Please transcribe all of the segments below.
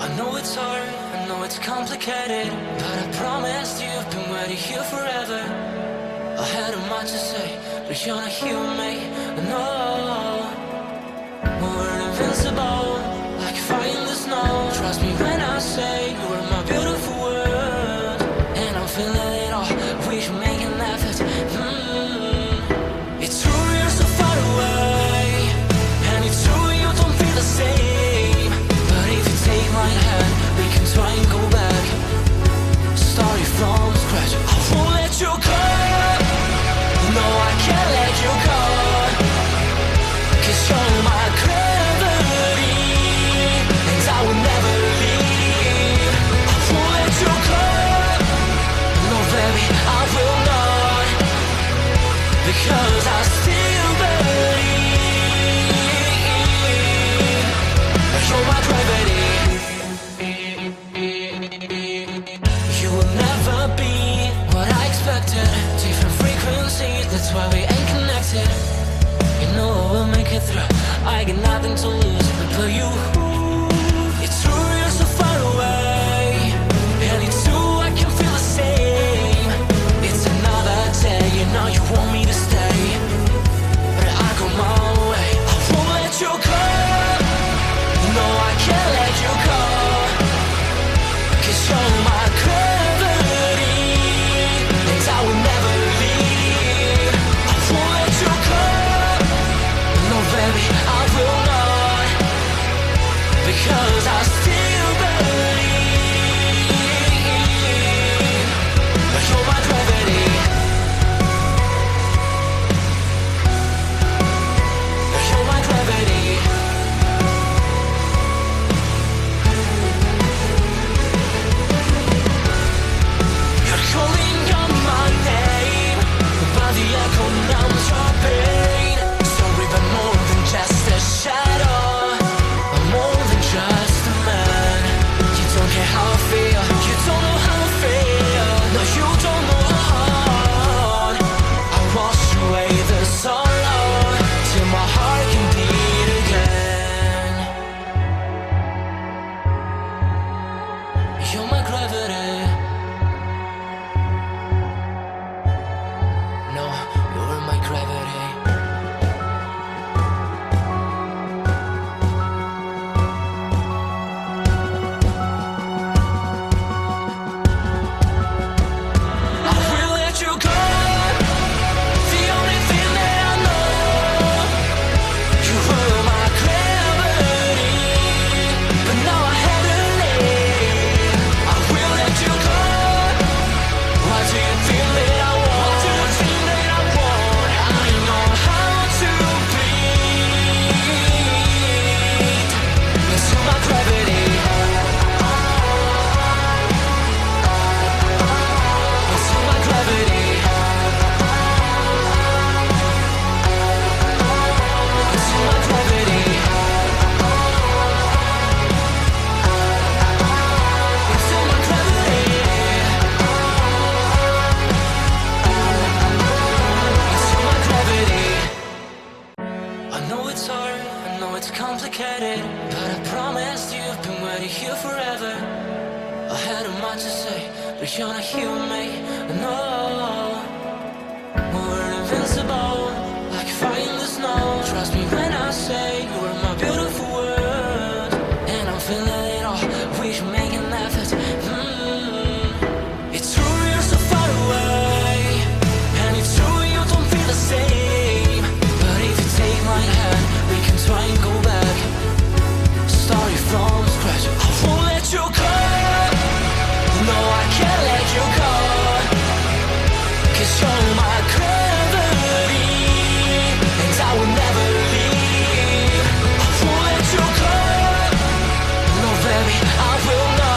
I know it's hard, I know it's complicated, but I promised you I've been waiting here forever. I had a much to say, but you're not hear me. No, we're invincible, like fire in the snow. Trust me when I say you are my beautiful world, and I'm feeling it all. We should make an effort. It's true you're so far away, and it's true you don't feel the same. But if you take my hand, we can try and go back. Start it from scratch. I won't let you go. No, I can't let you go. 'Cause you're my gravity, and I will never leave. I won't let you go. No, baby, I will not. Because I still believe. You're my gravity. You will never be what I expected. Different frequencies, that's why we ain't connected. You know I will make it through. I got nothing to lose but you. It's true you're so far away, and it's true I can feel the same. It's another day, you know you want me to stay, but I go my way. I won't let you go. No, I can't let you go. 'Cause you're my gravity, and I will never leave. I won't let you go. No, baby, I will not. Because I still believe. You're my gravity. You're my gravity. You're calling out my name, but the echo numbs your pain. Sorry, but more than just a shadow, I'm more than just a man. You don't care how I feel, you don't know how I feel. No, you don't know how. I wash away the sorrow till my heart can beat again. You're my gravity. No, you're my gravity. I will let you go. The only thing that I know, you were my gravity, but now I have to leave. I will let you go. What do you think that I want? What do you think that I want? I know how to breathe into my gravity. Into my gravity. Into my gravity. Into my gravity. Into my gravity. I know it's hard, I know it's complicated, but I promised you I've been waiting here forever. I had a much to say, but you're not hear me. No, we're invincible, like fire in the snow. Trust me when I say you are my beautiful world, and I'm feeling it all. We should make an effort. It's true you're so far away, and it's true you don't feel the same. But if you take my hand, we can try and go back. Start it from scratch. I won't let you go. No, I can't let you go. 'Cause you're my gravity, and I will never leave. I won't let you go. No, baby, I will not.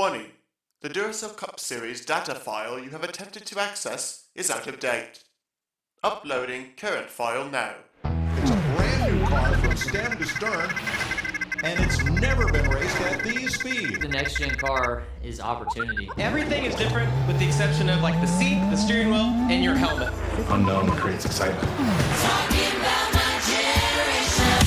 Warning. The Duracell Cup Series data file you have attempted to access is out of date. Uploading current file now. It's a brand new car from stem to stern, and it's never been raced at these speeds. The next gen car is opportunity. Everything is different with the exception of like the seat, the steering wheel, and your helmet. Unknown creates excitement. Talking about my generation.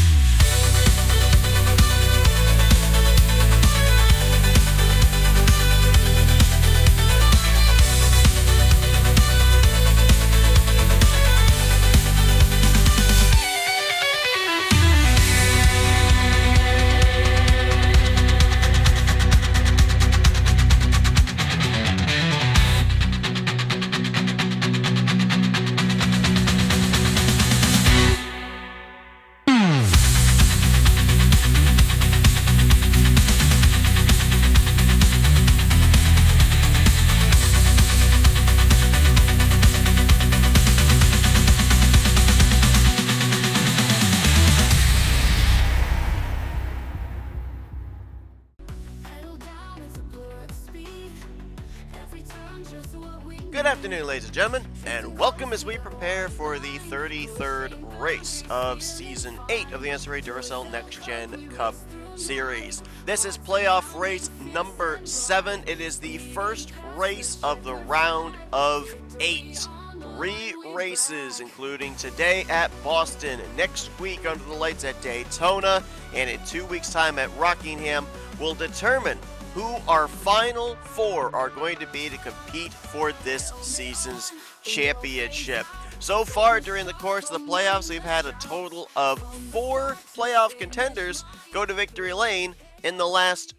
Good afternoon, ladies and gentlemen, and welcome as we prepare for the 33rd race of Season 8 of the NNSCRA Duracell Next Gen Cup Series. This is playoff race number 7. It is the first race of the round of 8. 3 races, including today at Boston, next week under the lights at Daytona, and in 2 weeks' time at Rockingham, will determine who our final 4 are going to be to compete for this season's championship. So far during the course of the playoffs, we've had a total of 4 playoff contenders go to victory lane in the last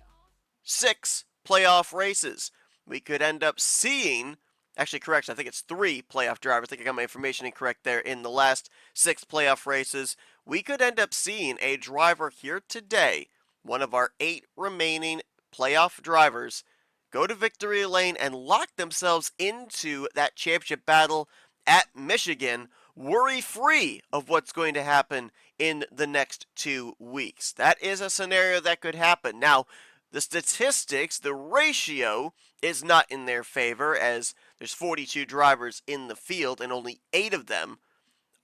6 playoff races. We could end up seeing, actually correction, I think it's 3 playoff drivers. I think I got my information incorrect there. In the last 6 playoff races, we could end up seeing a driver here today, one of our 8 remaining playoff drivers, go to victory lane and lock themselves into that championship battle at Michigan, worry-free of what's going to happen in the next 2 weeks. That is a scenario that could happen. Now, the statistics, the ratio is not in their favor, as there's 42 drivers in the field and only 8 of them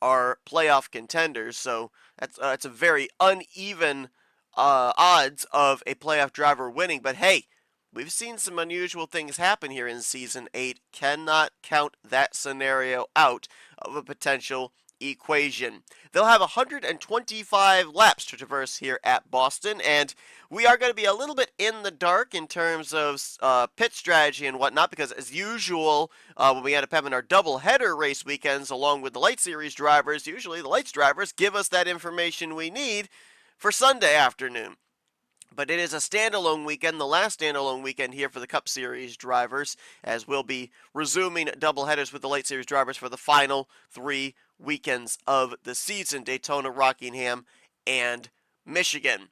are playoff contenders, so that's a very uneven odds of a playoff driver winning. But hey, we've seen some unusual things happen here in Season 8. Cannot count that scenario out of a potential equation. They'll have 125 laps to traverse here at Boston, and we are going to be a little bit in the dark in terms of pit strategy and whatnot, because as usual, when we end up having our double-header race weekends along with the Light Series drivers, usually the Lights drivers give us that information we need for Sunday afternoon. But it is a standalone weekend, the last standalone weekend here for the Cup Series drivers, as we'll be resuming doubleheaders with the Light Series drivers for the final 3 weekends of the season: Daytona, Rockingham, and Michigan.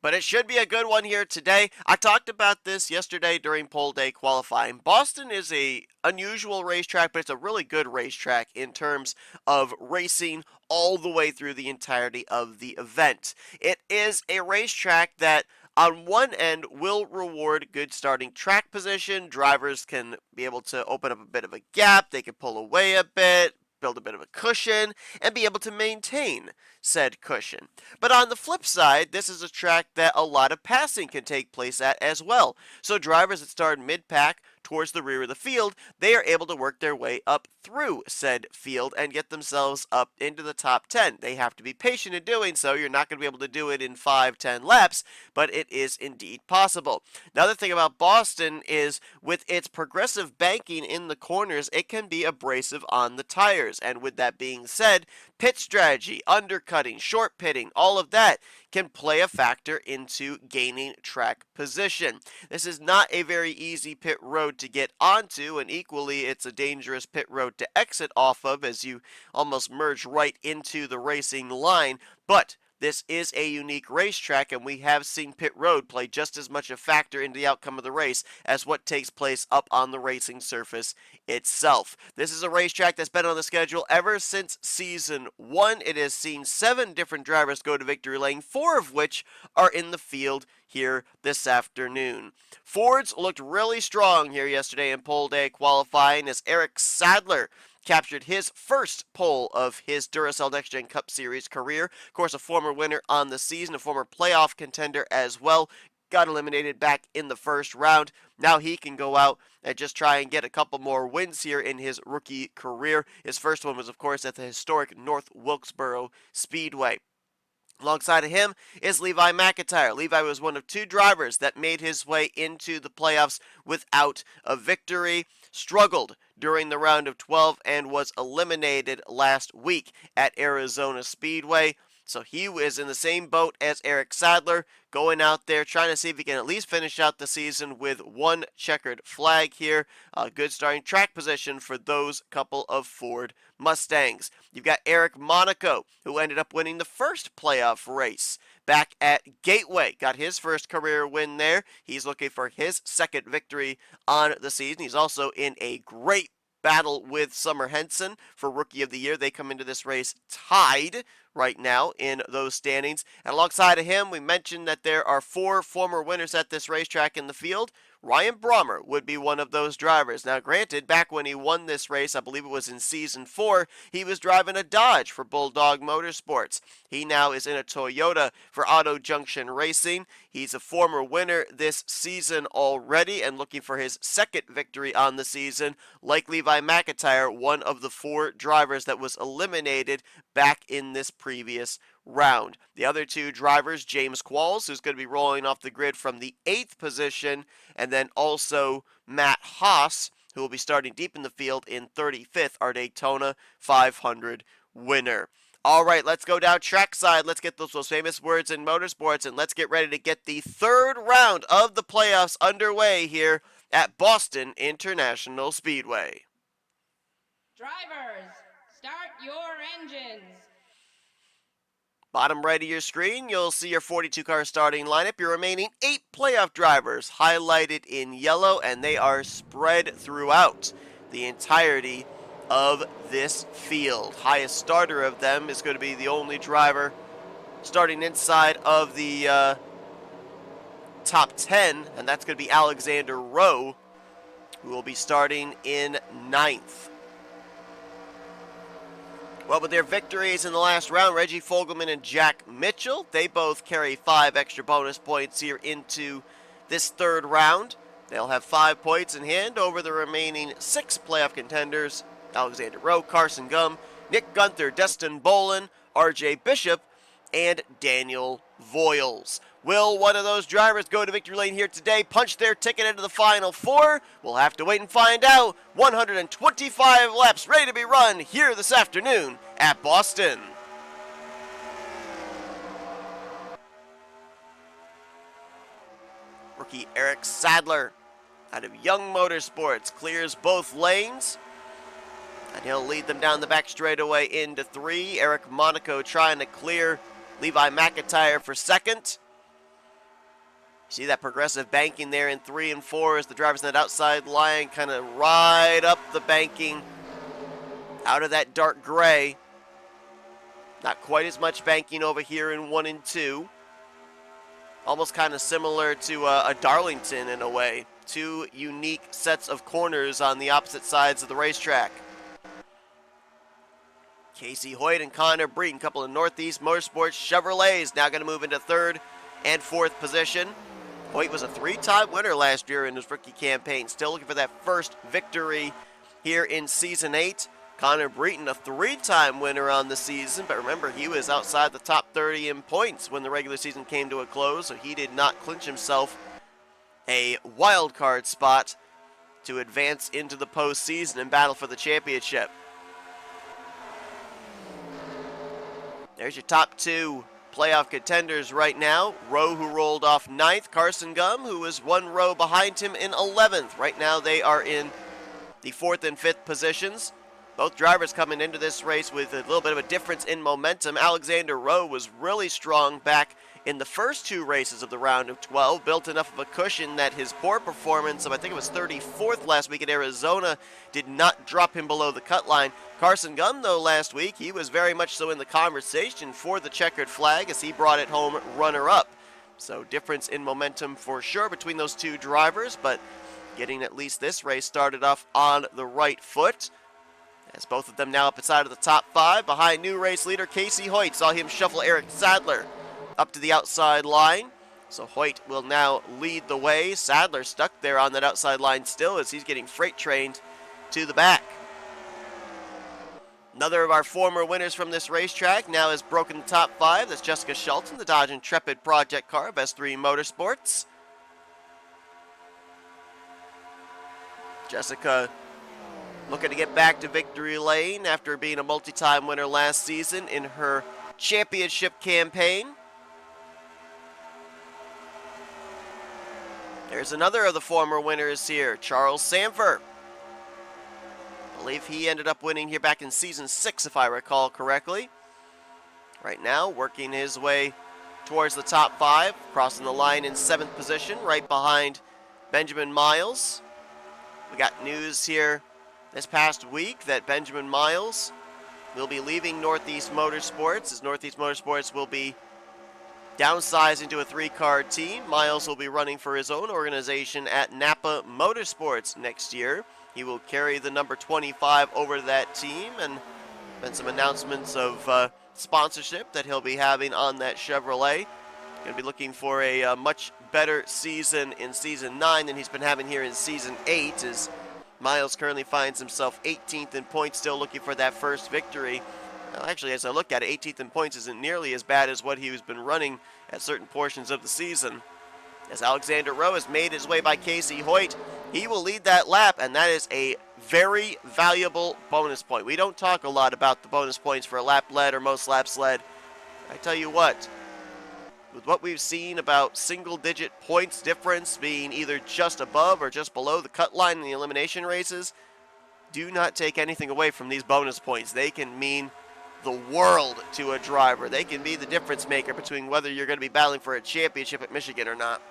But it should be a good one here today. I talked about this yesterday during pole day qualifying. Boston is a unusual racetrack, but it's a really good racetrack in terms of racing all the way through the entirety of the event. It is a racetrack that on one end will reward good starting track position. Drivers can be able to open up a bit of a gap. They can pull away a bit, build a bit of a cushion, and be able to maintain said cushion. But on the flip side, this is a track that a lot of passing can take place at as well. So drivers that start mid-pack towards the rear of the field, they are able to work their way up through said field and get themselves up into the top 10. They have to be patient in doing so. You're not going to be able to do it in 5-10 laps, but it is indeed possible. Another thing about Boston is with its progressive banking in the corners, it can be abrasive on the tires. And with that being said, pit strategy, undercutting, short pitting, all of that can play a factor into gaining track position. This is not a very easy pit road to get onto, and equally it's a dangerous pit road to exit off of, as you almost merge right into the racing line. But this is a unique racetrack, and we have seen pit road play just as much a factor into the outcome of the race as what takes place up on the racing surface itself. This is a racetrack that's been on the schedule ever since season 1. It has seen 7 different drivers go to victory lane, 4 of which are in the field here this afternoon. Fords looked really strong here yesterday in pole day qualifying as Eric Sadler captured his first pole of his Duracell Next Gen Cup Series career. Of course, a former winner on the season, a former playoff contender as well. Got eliminated back in the first round. Now he can go out and just try and get a couple more wins here in his rookie career. His first one was, of course, at the historic North Wilkesboro Speedway. Alongside of him is Levi McIntyre. Levi was one of 2 drivers that made his way into the playoffs without a victory. Struggled during the round of 12 and was eliminated last week at Arizona Speedway. So he was in the same boat as Eric Sadler, going out there trying to see if he can at least finish out the season with 1 checkered flag here. A good starting track position for those couple of Ford Mustangs. You've got Eric Monaco, who ended up winning the first playoff race back at Gateway. Got his first career win there. He's looking for his second victory on the season. He's also in a great battle with Summer Henson for Rookie of the Year. They come into this race tied right now in those standings. And alongside of him, we mentioned that there are 4 former winners at this racetrack in the field. Ryan Brommer would be one of those drivers. Now, granted, back when he won this race, I believe it was in Season 4, he was driving a Dodge for Bulldog Motorsports. He now is in a Toyota for Auto Junction Racing. He's a former winner this season already and looking for his second victory on the season. Like Levi McIntyre, one of the 4 drivers that was eliminated back in this previous round. The other 2 drivers, James Qualls, who's going to be rolling off the grid from the 8th position, and then also Matt Haas, who will be starting deep in the field in 35th, our Daytona 500 winner. All right, let's go down trackside. Let's get those famous words in motorsports, and let's get ready to get the 3rd round of the playoffs underway here at Boston International Speedway. Drivers, start your engines. Bottom right of your screen, you'll see your 42-car starting lineup. Your remaining 8 playoff drivers highlighted in yellow, and they are spread throughout the entirety of this field. Highest starter of them is going to be the only driver starting inside of the top 10, and that's going to be Alexander Rowe, who will be starting in 9th. Well, with their victories in the last round, Reggie Fogelman and Jack Mitchell, they both carry 5 extra bonus points here into this 3rd round. They'll have 5 points in hand over the remaining 6 playoff contenders: Alexander Rowe, Carson Gum, Nick Gunther, Destin Bolin, RJ Bishop, and Daniel Voiles. Will one of those drivers go to victory lane here today, punch their ticket into the Final 4? We'll have to wait and find out. 125 laps ready to be run here this afternoon at Boston. Rookie Eric Sadler out of Young Motorsports clears both lanes, and he'll lead them down the back straightaway into 3. Eric Monaco trying to clear Levi McIntyre for 2nd. See that progressive banking there in 3 and 4 as the drivers on that outside line kind of ride up the banking out of that dark gray. Not quite as much banking over here in 1 and 2. Almost kind of similar to a Darlington in a way. 2 unique sets of corners on the opposite sides of the racetrack. Casey Hoyt and Connor Breeden, couple of Northeast Motorsports Chevrolets, now going to move into 3rd and 4th position. Hoyt was a 3-time winner last year in his rookie campaign. Still looking for that first victory here in Season 8. Connor Breeden, a 3-time winner on the season, but remember, he was outside the top 30 in points when the regular season came to a close, so he did not clinch himself a wild card spot to advance into the postseason and battle for the championship. There's your top 2 playoff contenders right now. Rowe, who rolled off 9th. Carson Gum, who is 1 row behind him in 11th. Right now they are in the 4th and 5th positions. Both drivers coming into this race with a little bit of a difference in momentum. Alexander Rowe was really strong back in the first two races of the round of 12, built enough of a cushion that his poor performance of, I think it was 34th last week at Arizona, did not drop him below the cut line. Carson Gunn, though, last week, he was very much so in the conversation for the checkered flag as he brought it home runner-up. So difference in momentum for sure between those two drivers, but getting at least this race started off on the right foot. As both of them now up inside of the top 5. Behind new race leader Casey Hoyt. Saw him shuffle Eric Sadler up to the outside line. So Hoyt will now lead the way. Sadler stuck there on that outside line still as he's getting freight trained to the back. Another of our former winners from this racetrack now has broken the top 5. That's Jessica Shelton, the Dodge Intrepid project car of S3 Motorsports. Jessica looking to get back to victory lane after being a multi-time winner last season in her championship campaign. There's another of the former winners here, Charles Sanford. I believe he ended up winning here back in season 6, if I recall correctly. Right now, working his way towards the top 5, crossing the line in 7th position, right behind Benjamin Miles. We got news here this past week that Benjamin Miles will be leaving Northeast Motorsports, as Northeast Motorsports will be downsizing to a 3-car team. Miles will be running for his own organization at Napa Motorsports next year. He will carry the number 25 over to that team, and been some announcements of sponsorship that he'll be having on that Chevrolet. Going to be looking for a much better season in Season 9 than he's been having here in Season 8, as Miles currently finds himself 18th in points, still looking for that first victory. Well, actually, as I look at it, 18th in points isn't nearly as bad as what he has been running at certain portions of the season. As Alexander Rowe has made his way by Casey Hoyt, he will lead that lap, and that is a very valuable bonus point. We don't talk a lot about the bonus points for a lap led or most laps led. I tell you what, with what we've seen about single-digit points difference being either just above or just below the cut line in the elimination races, do not take anything away from these bonus points. They can mean the world to a driver. They can be the difference maker between whether you're going to be battling for a championship at Michigan or not.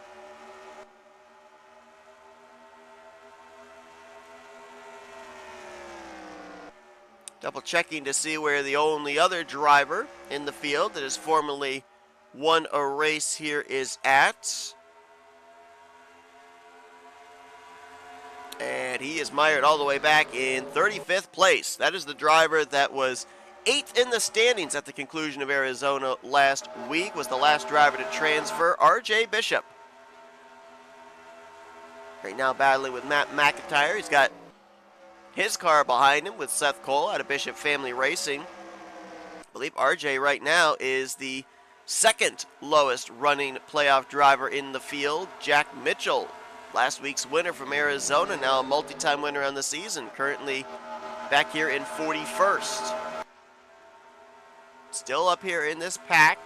Double checking to see where the only other driver in the field that has formerly won a race here is at. And he is mired all the way back in 35th place. That is the driver that was 8th in the standings at the conclusion of Arizona last week, was the last driver to transfer, RJ Bishop. Right now battling with Matt McIntyre. He's got his car behind him with Seth Cole out of Bishop Family Racing. I believe RJ right now is the second lowest running playoff driver in the field. Jack Mitchell, last week's winner from Arizona, now a multi-time winner on the season, currently back here in 41st. Still up here in this pack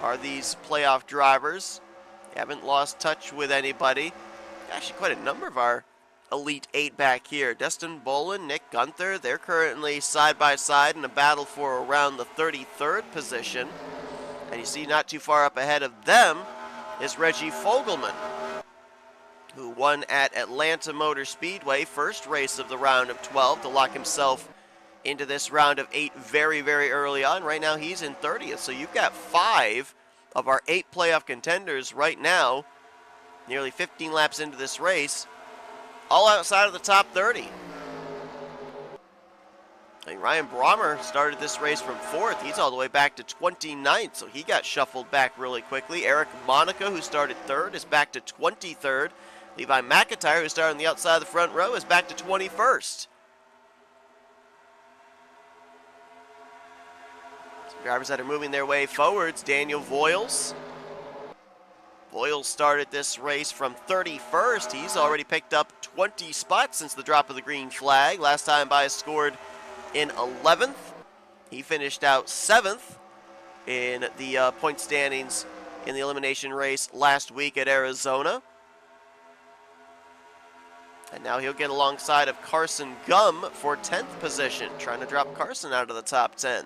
are these playoff drivers. Haven't lost touch with anybody. Actually, quite a number of our Elite 8 back here. Destin Bolin, Nick Gunther, they're currently side by side in a battle for around the 33rd position. And you see not too far up ahead of them is Reggie Fogelman, who won at Atlanta Motor Speedway, first race of the round of 12, to lock himself into this round of 8 very, very early on. Right now he's in 30th, so you've got 5 of our 8 playoff contenders right now, nearly 15 laps into this race, all outside of the top 30. I mean, Ryan Brommer started this race from 4th. He's all the way back to 29th, so he got shuffled back really quickly. Eric Monica, who started 3rd, is back to 23rd. Levi McIntyre, who started on the outside of the front row, is back to 21st. Some drivers that are moving their way forwards. Daniel Voiles. Voiles started this race from 31st. He's already picked up 20 spots since the drop of the green flag. Last time by scored in 11th. He finished out 7th in the point standings in the elimination race last week at Arizona. And now he'll get alongside of Carson Gum for 10th position, trying to drop Carson out of the top 10.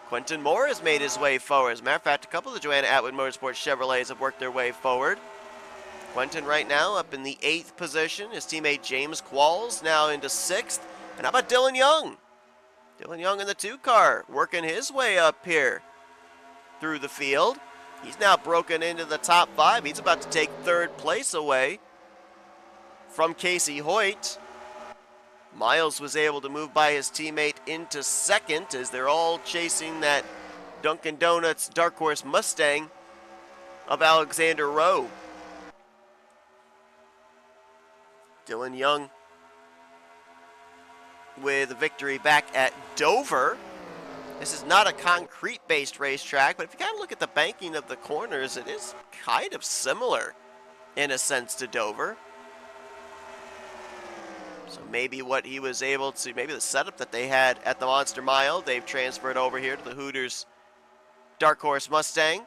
Quentin Moore has made his way forward. As a matter of fact, a couple of the Joanna Atwood Motorsports Chevrolets have worked their way forward. Quentin right now up in the 8th position. His teammate James Qualls now into 6th. And how about Dylan Young? Dylan Young in the 2 car, working his way up here through the field. He's now broken into the top 5. He's about to take 3rd place away from Casey Hoyt. Miles was able to move by his teammate into 2nd as they're all chasing that Dunkin' Donuts Dark Horse Mustang of Alexander Rowe. Dylan Young with a victory back at Dover. This is not a concrete-based racetrack, but if you kind of look at the banking of the corners, it is kind of similar in a sense to Dover. So maybe what he was able to, maybe the setup that they had at the Monster Mile, they've transferred over here to the Hooters Dark Horse Mustang.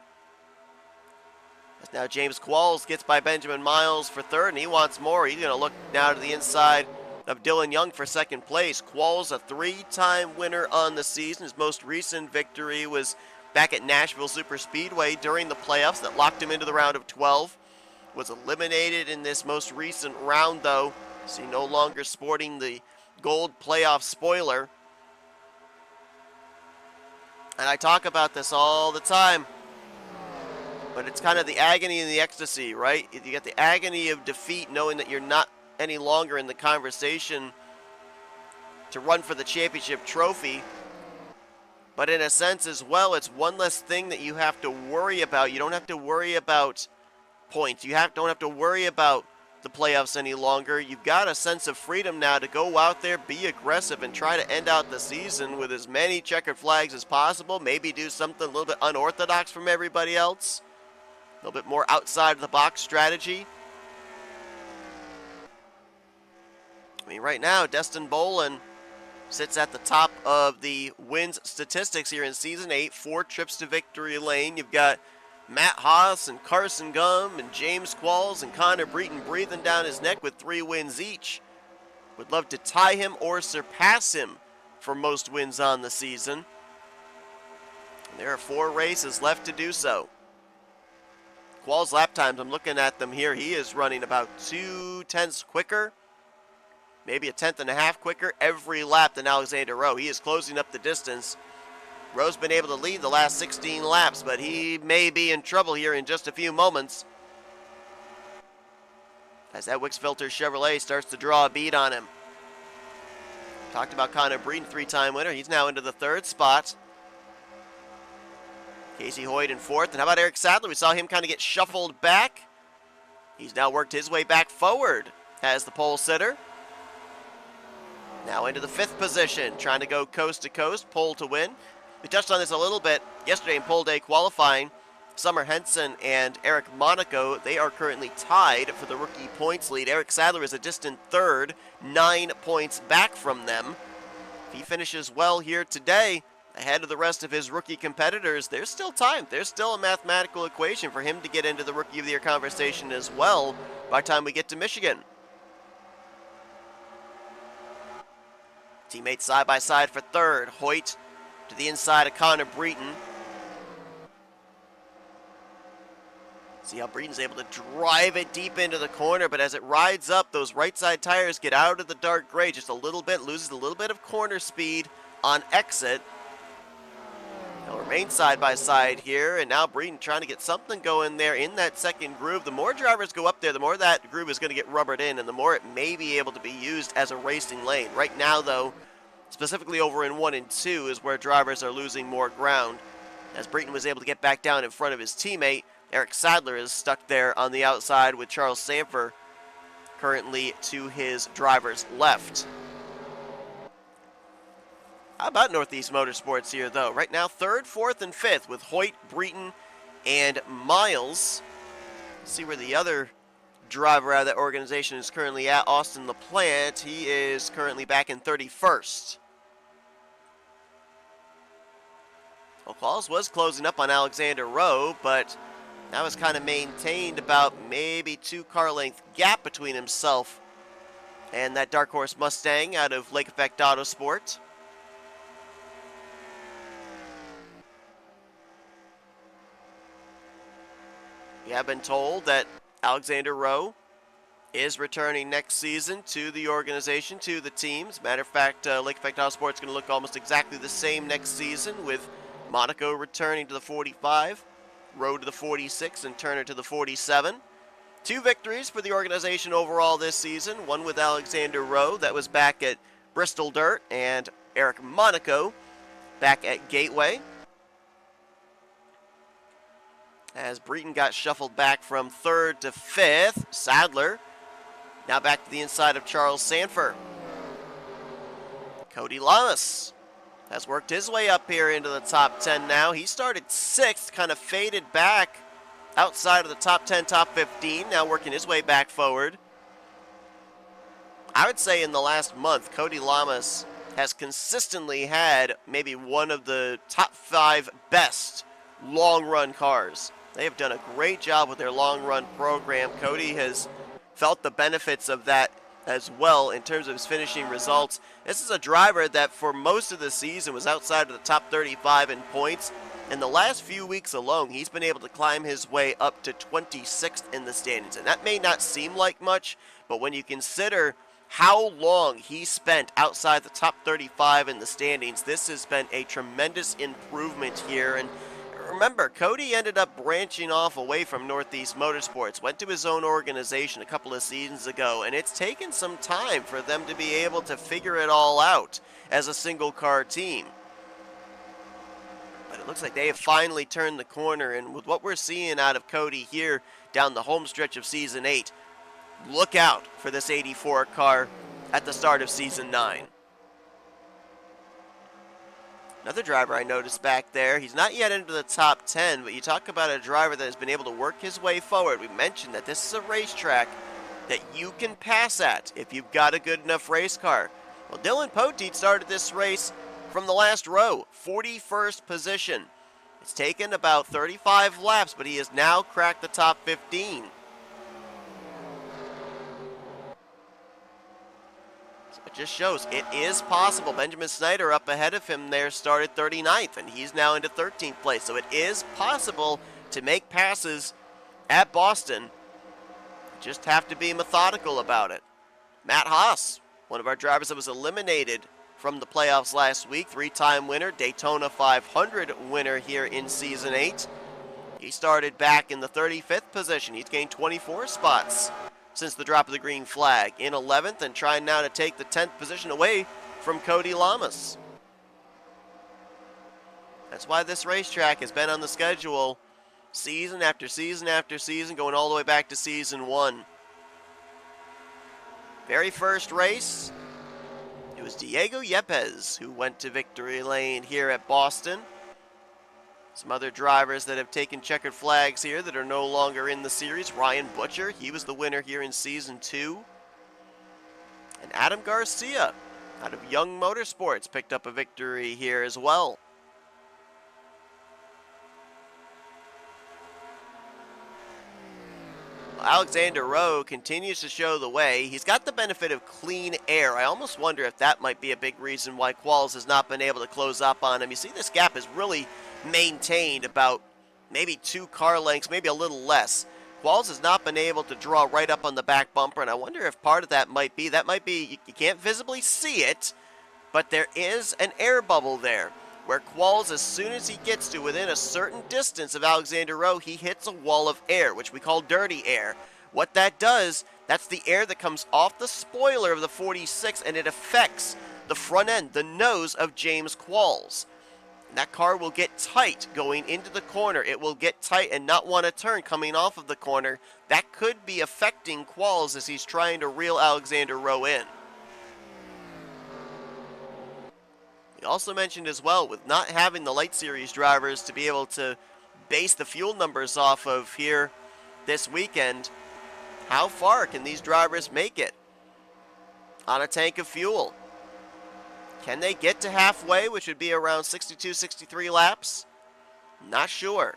As now James Qualls gets by Benjamin Miles for 3rd, and he wants more. He's going to look now to the inside of Dylan Young for 2nd place. Qualls, a 3-time winner on the season. His most recent victory was back at Nashville Superspeedway during the playoffs that locked him into the round of 12. Was eliminated in this most recent round, though. So no longer sporting the gold playoff spoiler. And I talk about this all the time, but it's kind of the agony and the ecstasy, right? You get the agony of defeat, knowing that you're not any longer in the conversation to run for the championship trophy. But in a sense as well, it's one less thing that you have to worry about. You don't have to worry about points. You don't have to worry about the playoffs any longer. You've got a sense of freedom now to go out there, be aggressive, and try to end out the season with as many checkered flags as possible. Maybe do something a little bit unorthodox from everybody else. A little bit more outside of the box strategy. I mean, right now, Destin Bolin sits at the top of the wins statistics here in Season 8. 4 trips to victory lane. You've got Matt Haas and Carson Gum and James Qualls and Connor Breton breathing down his neck with 3 wins each. Would love to tie him or surpass him for most wins on the season. And there are 4 races left to do so. Qualls' lap times, I'm looking at them here. He is running about 2/10 quicker, maybe a 1/10.5 quicker every lap than Alexander Rowe. He is closing up the distance. Rowe's been able to lead the last 16 laps, but he may be in trouble here in just a few moments as that Wix-Filter Chevrolet starts to draw a bead on him. Talked about Connor Breeden, 3-time winner. He's now into the 3rd spot. Casey Hoyt in 4th. And how about Eric Sadler? We saw him kind of get shuffled back. He's now worked his way back forward as the pole sitter. Now into the 5th position, trying to go coast to coast, pole to win. We touched on this a little bit yesterday in pole day qualifying. Summer Henson and Eric Monaco, they are currently tied for the rookie points lead. Eric Sadler is a distant 3rd, 9 points back from them. If he finishes well here today, ahead of the rest of his rookie competitors, there's still time. There's still a mathematical equation for him to get into the Rookie of the Year conversation as well by the time we get to Michigan. Teammates side by side for 3rd. Hoyt to the inside of Connor Breton. See how Breton's able to drive it deep into the corner, but as it rides up, those right side tires get out of the dark gray just a little bit, loses a little bit of corner speed on exit. They'll remain side by side here, and now Breton trying to get something going there in that 2nd groove. The more drivers go up there, the more that groove is going to get rubbered in, and the more it may be able to be used as a racing lane. Right now, though, specifically over in 1 and 2 is where drivers are losing more ground. As Breton was able to get back down in front of his teammate, Eric Sadler is stuck there on the outside with Charles Sanford currently to his driver's left. How about Northeast Motorsports here, though? Right now, 3rd, 4th, and 5th with Hoyt, Breton, and Miles. Let's see where the other driver out of that organization is currently at. Austin LaPlante, he is currently back in 31st. Well, Qualls was closing up on Alexander Rowe, but that was kind of maintained about maybe 2 car length gap between himself and that Dark Horse Mustang out of Lake Effect Autosport. We have been told that Alexander Rowe is returning next season to the organization, to the team. As a matter of fact, Lake Effect Autosport is going to look almost exactly the same next season, with Monaco returning to the 45, Rowe to the 46, and Turner to the 47. 2 victories for the organization overall this season, one with Alexander Rowe, that was back at Bristol Dirt, and Eric Monaco back at Gateway. As Breton got shuffled back from 3rd to 5th, Sadler now back to the inside of Charles Sanford. Cody Lamas has worked his way up here into the top 10 now. He started 6th, kind of faded back outside of the top 10, top 15, now working his way back forward. I would say in the last month, Cody Lamas has consistently had maybe one of the top 5 best long-run cars. They have done a great job with their long-run program. Cody has felt the benefits of that as well in terms of his finishing results. This is a driver that for most of the season was outside of the top 35 in points. In the last few weeks alone, he's been able to climb his way up to 26th in the standings. And that may not seem like much, but when you consider how long he spent outside the top 35 in the standings, this has been a tremendous improvement here. And remember, Cody ended up branching off away from Northeast Motorsports, went to his own organization a couple of seasons ago, and it's taken some time for them to be able to figure it all out as a single car team. But it looks like they have finally turned the corner, and with what we're seeing out of Cody here down the home stretch of Season 8, look out for this 84 car at the start of Season 9. Another driver I noticed back there, he's not yet into the top 10, but you talk about a driver that has been able to work his way forward. We mentioned that this is a racetrack that you can pass at if you've got a good enough race car. Well, Dylan Poteet started this race from the last row, 41st position. It's taken about 35 laps, but he has now cracked the top 15. It just shows it is possible. Benjamin Snyder up ahead of him there started 39th, and he's now into 13th place. So it is possible to make passes at Boston. You just have to be methodical about it. Matt Haas, one of our drivers that was eliminated from the playoffs last week, 3-time winner, Daytona 500 winner here in Season 8. He started back in the 35th position. He's gained 24 spots since the drop of the green flag, in 11th, and trying now to take the 10th position away from Cody Lamas. That's why this racetrack has been on the schedule season after season after season, going all the way back to Season 1. Very first race, it was Diego Yepes who went to victory lane here at Boston. Some other drivers that have taken checkered flags here that are no longer in the series. Ryan Butcher, he was the winner here in Season 2. And Adam Garcia out of Young Motorsports picked up a victory here as well. Alexander Rowe continues to show the way. He's got the benefit of clean air. I almost wonder if that might be a big reason why Qualls has not been able to close up on him. You see, this gap is really maintained about maybe 2 car lengths, maybe a little less. Qualls has not been able to draw right up on the back bumper, and I wonder if part of that might be, you can't visibly see it, but there is an air bubble there, where Qualls, as soon as he gets to within a certain distance of Alexander Rowe, he hits a wall of air, which we call dirty air. What that does, that's the air that comes off the spoiler of the 46, and it affects the front end, the nose of James Qualls. And that car will get tight going into the corner. It will get tight and not want to turn coming off of the corner. That could be affecting Qualls as he's trying to reel Alexander Rowe in. We also mentioned as well, with not having the Light Series drivers to be able to base the fuel numbers off of here this weekend, how far can these drivers make it on a tank of fuel? Can they get to halfway, which would be around 62, 63 laps? Not sure.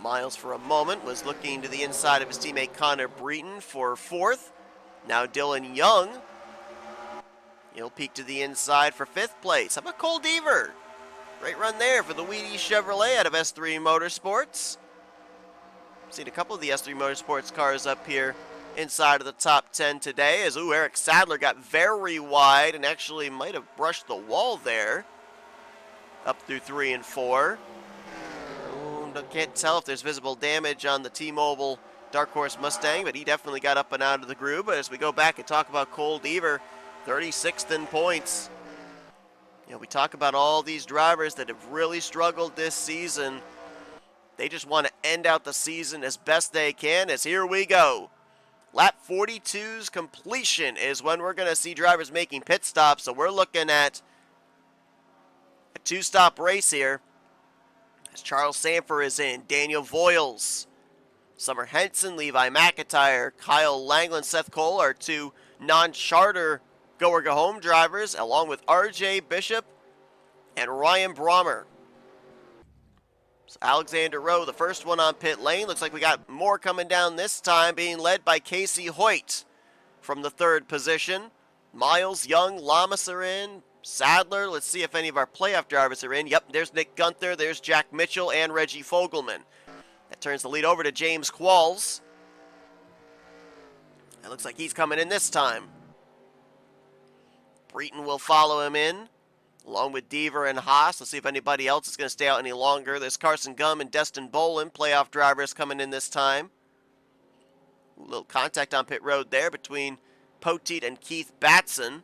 Miles for a moment was looking to the inside of his teammate Connor Breton for 4th. Now Dylan Young. He'll peek to the inside for 5th place. How about Cole Deaver? Great run there for the Wheaties Chevrolet out of S3 Motorsports. Seen a couple of the S3 Motorsports cars up here inside of the top 10 today, as Eric Sadler got very wide and actually might have brushed the wall there. Up through 3 and 4. Can't tell if there's visible damage on the T-Mobile Dark Horse Mustang, but he definitely got up and out of the groove. But as we go back and talk about Cole Deaver, 36th in points. You know, we talk about all these drivers that have really struggled this season. They just want to end out the season as best they can, as here we go. Lap 42's completion is when we're going to see drivers making pit stops, so we're looking at a 2-stop race here. As Charles Sanford is in, Daniel Voiles, Summer Henson, Levi McIntyre, Kyle Langland, Seth Cole are 2 non-charter go-or-go-home drivers, along with RJ Bishop and Ryan Brommer. So Alexander Rowe, the first one on pit lane. Looks like we got more coming down this time, being led by Casey Hoyt from the 3rd position. Miles, Young, Lamas are in. Sadler, let's see if any of our playoff drivers are in. Yep, there's Nick Gunther, there's Jack Mitchell, and Reggie Fogelman. That turns the lead over to James Qualls. It looks like he's coming in this time. Breton will follow him in, along with Deaver and Haas. Let's see if anybody else is going to stay out any longer. There's Carson Gum and Destin Bolin, playoff drivers coming in this time. A little contact on pit road there between Poteet and Keith Batson.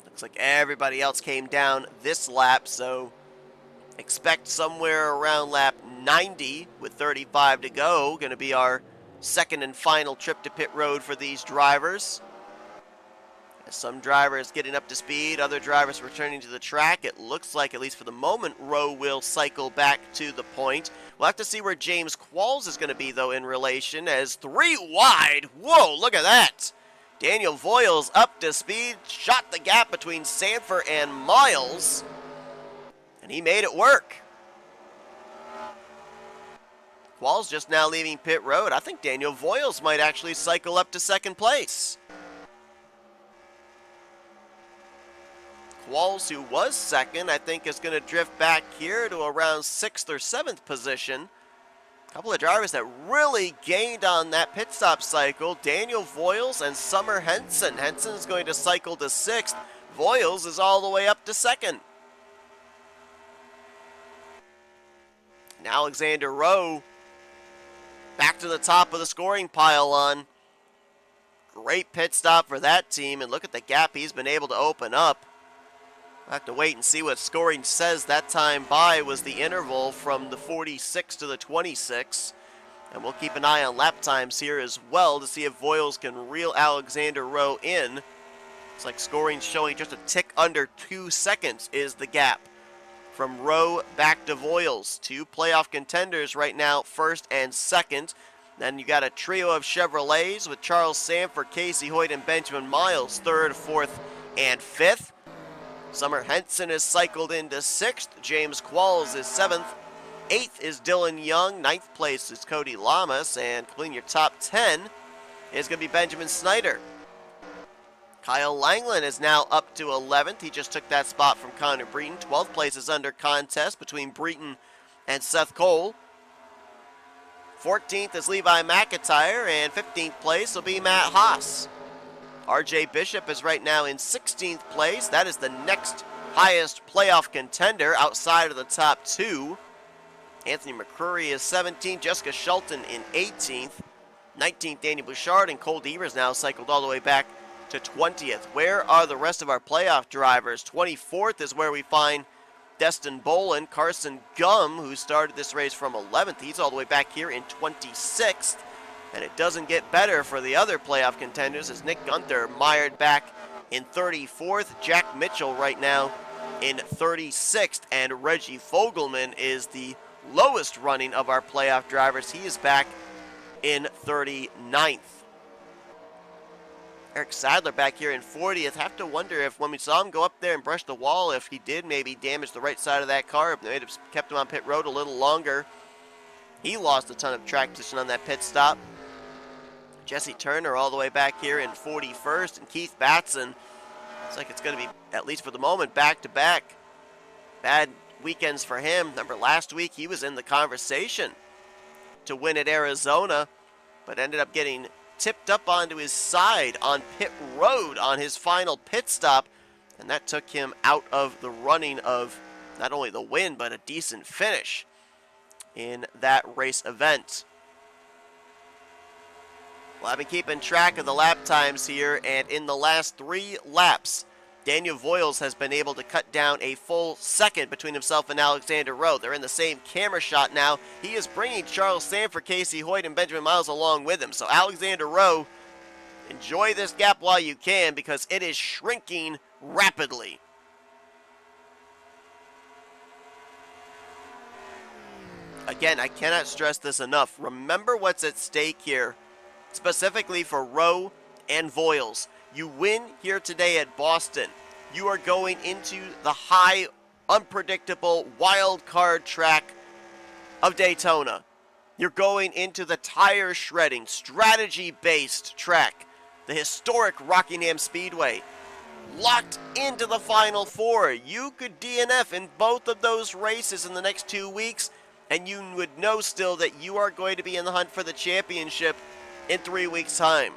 Looks like everybody else came down this lap, so expect somewhere around lap 90 with 35 to go. Going to be our second and final trip to pit road for these drivers. As some drivers getting up to speed, other drivers returning to the track. It looks like, at least for the moment, Rowe will cycle back to the point. We'll have to see where James Qualls is going to be, though, in relation, as 3 wide. Whoa, look at that. Daniel Voiles up to speed, shot the gap between Sanford and Miles, and he made it work. Qualls just now leaving pit road. I think Daniel Voiles might actually cycle up to 2nd place. Qualls, who was 2nd, I think is going to drift back here to around 6th or 7th position. A couple of drivers that really gained on that pit stop cycle, Daniel Voiles and Summer Henson. Henson's going to cycle to 6th. Voiles is all the way up to 2nd. And Alexander Rowe back to the top of the scoring pylon. Great pit stop for that team, and look at the gap he's been able to open up. I'll have to wait and see what scoring says. That time by was the interval from the 46 to the 26. And we'll keep an eye on lap times here as well to see if Voiles can reel Alexander Rowe in. It's like scoring showing just a tick under 2 seconds is the gap from Rowe back to Voiles. 2 playoff contenders right now, 1st and 2nd. Then you got a trio of Chevrolets with Charles Sanford, Casey Hoyt, and Benjamin Miles, 3rd, 4th, and 5th. Summer Henson is cycled into 6th. James Qualls is 7th. 8th is Dylan Young. 9th place is Cody Lamas. And completing your top 10 is going to be Benjamin Snyder. Kyle Langland is now up to 11th. He just took that spot from Connor Breton. 12th place is under contest between Breton and Seth Cole. 14th is Levi McIntyre. And 15th place will be Matt Haas. RJ Bishop is right now in 16th place. That is the next highest playoff contender outside of the top 2. Anthony McCrory is 17th. Jessica Shelton in 18th. 19th, Daniel Bouchard, and Cole Deaver is now cycled all the way back to 20th. Where are the rest of our playoff drivers? 24th is where we find Destin Bolin. Carson Gum, who started this race from 11th, he's all the way back here in 26th. And it doesn't get better for the other playoff contenders as Nick Gunther mired back in 34th. Jack Mitchell right now in 36th. And Reggie Fogelman is the lowest running of our playoff drivers. He is back in 39th. Eric Sadler back here in 40th. Have to wonder if when we saw him go up there and brush the wall, if he did maybe damage the right side of that car, if they might have kept him on pit road a little longer. He lost a ton of track position on that pit stop. Jesse Turner all the way back here in 41st, and Keith Batson, looks like it's going to be, at least for the moment, back-to-back. Bad weekends for him. Remember, last week he was in the conversation to win at Arizona, but ended up getting tipped up onto his side on pit road on his final pit stop, and that took him out of the running of not only the win, but a decent finish in that race event. Well, I've been keeping track of the lap times here, and in the last 3 laps, Daniel Voiles has been able to cut down a full second between himself and Alexander Rowe. They're in the same camera shot now. He is bringing Charles Sanford, Casey Hoyt, and Benjamin Miles along with him. So Alexander Rowe, enjoy this gap while you can, because it is shrinking rapidly. Again, I cannot stress this enough. Remember what's at stake here, specifically for Rowe and Voiles. You win here today at Boston, you are going into the high, unpredictable, wild card track of Daytona. You're going into the tire shredding, strategy-based track, the historic Rockingham Speedway. Locked into the Final Four. You could DNF in both of those races in the next 2 weeks, and you would know still that you are going to be in the hunt for the championship in 3 weeks' time.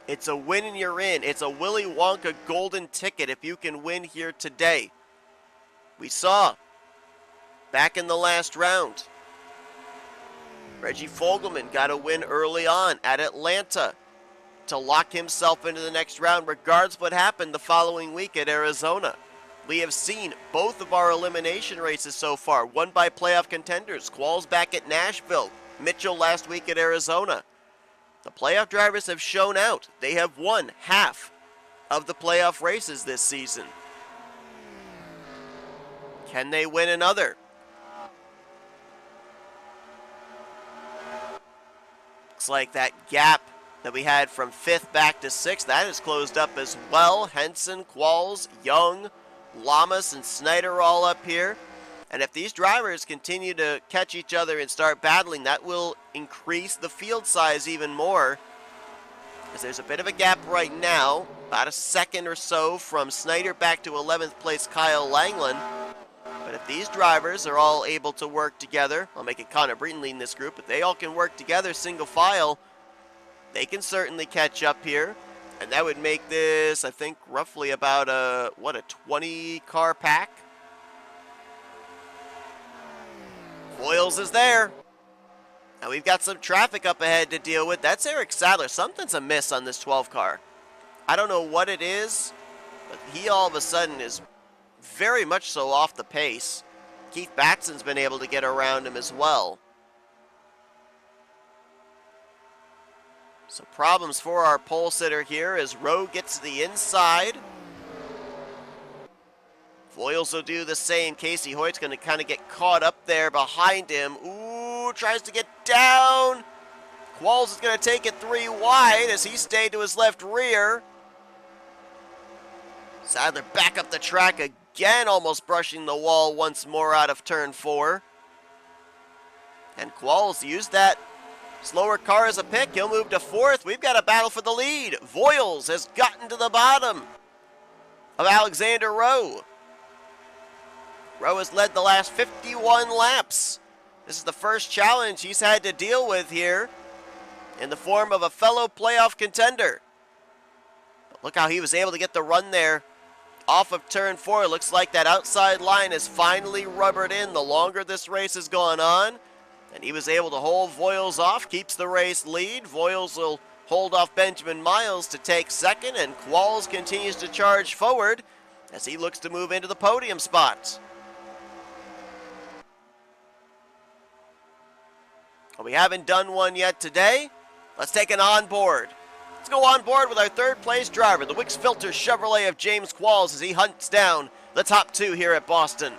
It's a win and you're in. It's a Willy Wonka golden ticket if you can win here today. We saw back in the last round, Reggie Fogelman got a win early on at Atlanta to lock himself into the next round, regardless of what happened the following week at Arizona. We have seen both of our elimination races so far, won by playoff contenders. Qualls back at Nashville, Mitchell last week at Arizona. The playoff drivers have shown out. They have won half of the playoff races this season. Can they win another? Looks like that gap that we had from 5th back to 6th, that is closed up as well. Henson, Qualls, Young, Lamas, and Snyder all up here. And if these drivers continue to catch each other and start battling, that will increase the field size even more. Because there's a bit of a gap right now, about a second or so from Snyder back to 11th place Kyle Langland. But if these drivers are all able to work together, I'll make it Connor Breton leading this group, if they all can work together single file, they can certainly catch up here. And that would make this, I think, roughly about a 20 car pack. Voiles is there. And we've got some traffic up ahead to deal with. That's Eric Sadler. Something's amiss on this 12 car. I don't know what it is, but he all of a sudden is very much so off the pace. Keith Batson's been able to get around him as well. So problems for our pole sitter here as Rowe gets to the inside. Voiles will do the same. Casey Hoyt's going to kind of get caught up there behind him. Ooh, tries to get down. Qualls is going to take it 3 wide as he stayed to his left rear. Sadler back up the track again, almost brushing the wall once more out of turn 4. And Qualls used that slower car as a pick. He'll move to 4th. We've got a battle for the lead. Voiles has gotten to the bottom of Alexander Rowe. Rowe has led the last 51 laps. This is the first challenge he's had to deal with here in the form of a fellow playoff contender. But look how he was able to get the run there off of turn 4. Looks like that outside line is finally rubbered in the longer this race has gone on. And he was able to hold Voiles off, keeps the race lead. Voiles will hold off Benjamin Miles to take 2nd, and Qualls continues to charge forward as he looks to move into the podium spot. We haven't done one yet today. Let's take an onboard. Let's go on board with our 3rd place driver, the Wix Filter Chevrolet of James Qualls, as he hunts down the top 2 here at Boston.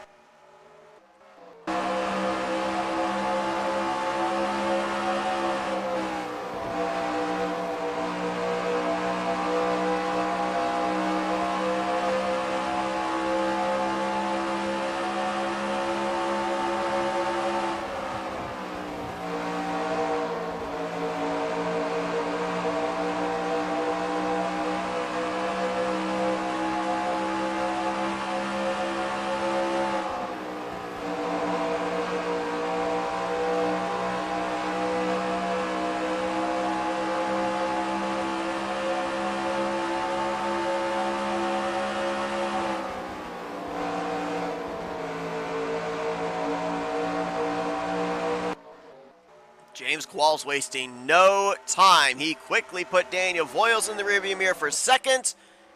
James Qualls wasting no time. He quickly put Daniel Voiles in the rearview mirror for second.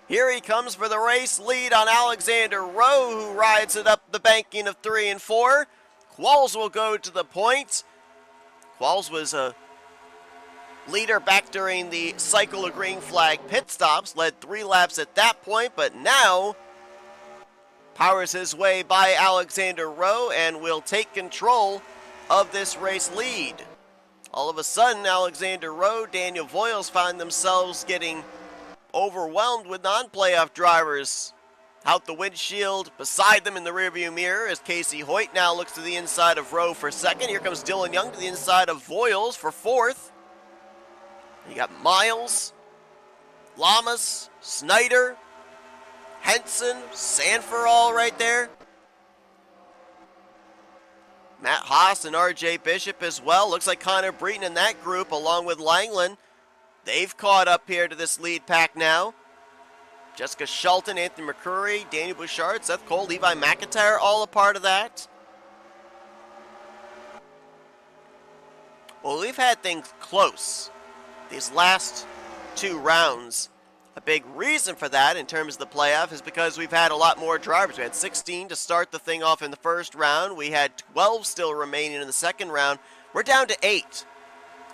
Here he comes for the race lead on Alexander Rowe, who rides it up the banking of 3 and 4. Qualls will go to the point. Qualls was a leader back during the cycle of green flag pit stops, led 3 laps at that point, but now powers his way by Alexander Rowe and will take control of this race lead. All of a sudden, Alexander Rowe, Daniel Voiles find themselves getting overwhelmed with non-playoff drivers out the windshield, beside them in the rearview mirror as Casey Hoyt now looks to the inside of Rowe for second. Here comes Dylan Young to the inside of Voiles for fourth. You got Miles, Lamas, Snyder, Henson, Sanford all right there. Matt Haas and RJ Bishop as well. Looks like Connor Breton in that group along with Langland. They've caught up here to this lead pack now. Jessica Shelton, Anthony McCurry, Daniel Bouchard, Seth Cole, Levi McIntyre, all a part of that. Well, we've had things close these last 2 rounds. A big reason for that in terms of the playoff is because we've had a lot more drivers. We had 16 to start the thing off in the first round. We had 12 still remaining in the second round. We're down to 8.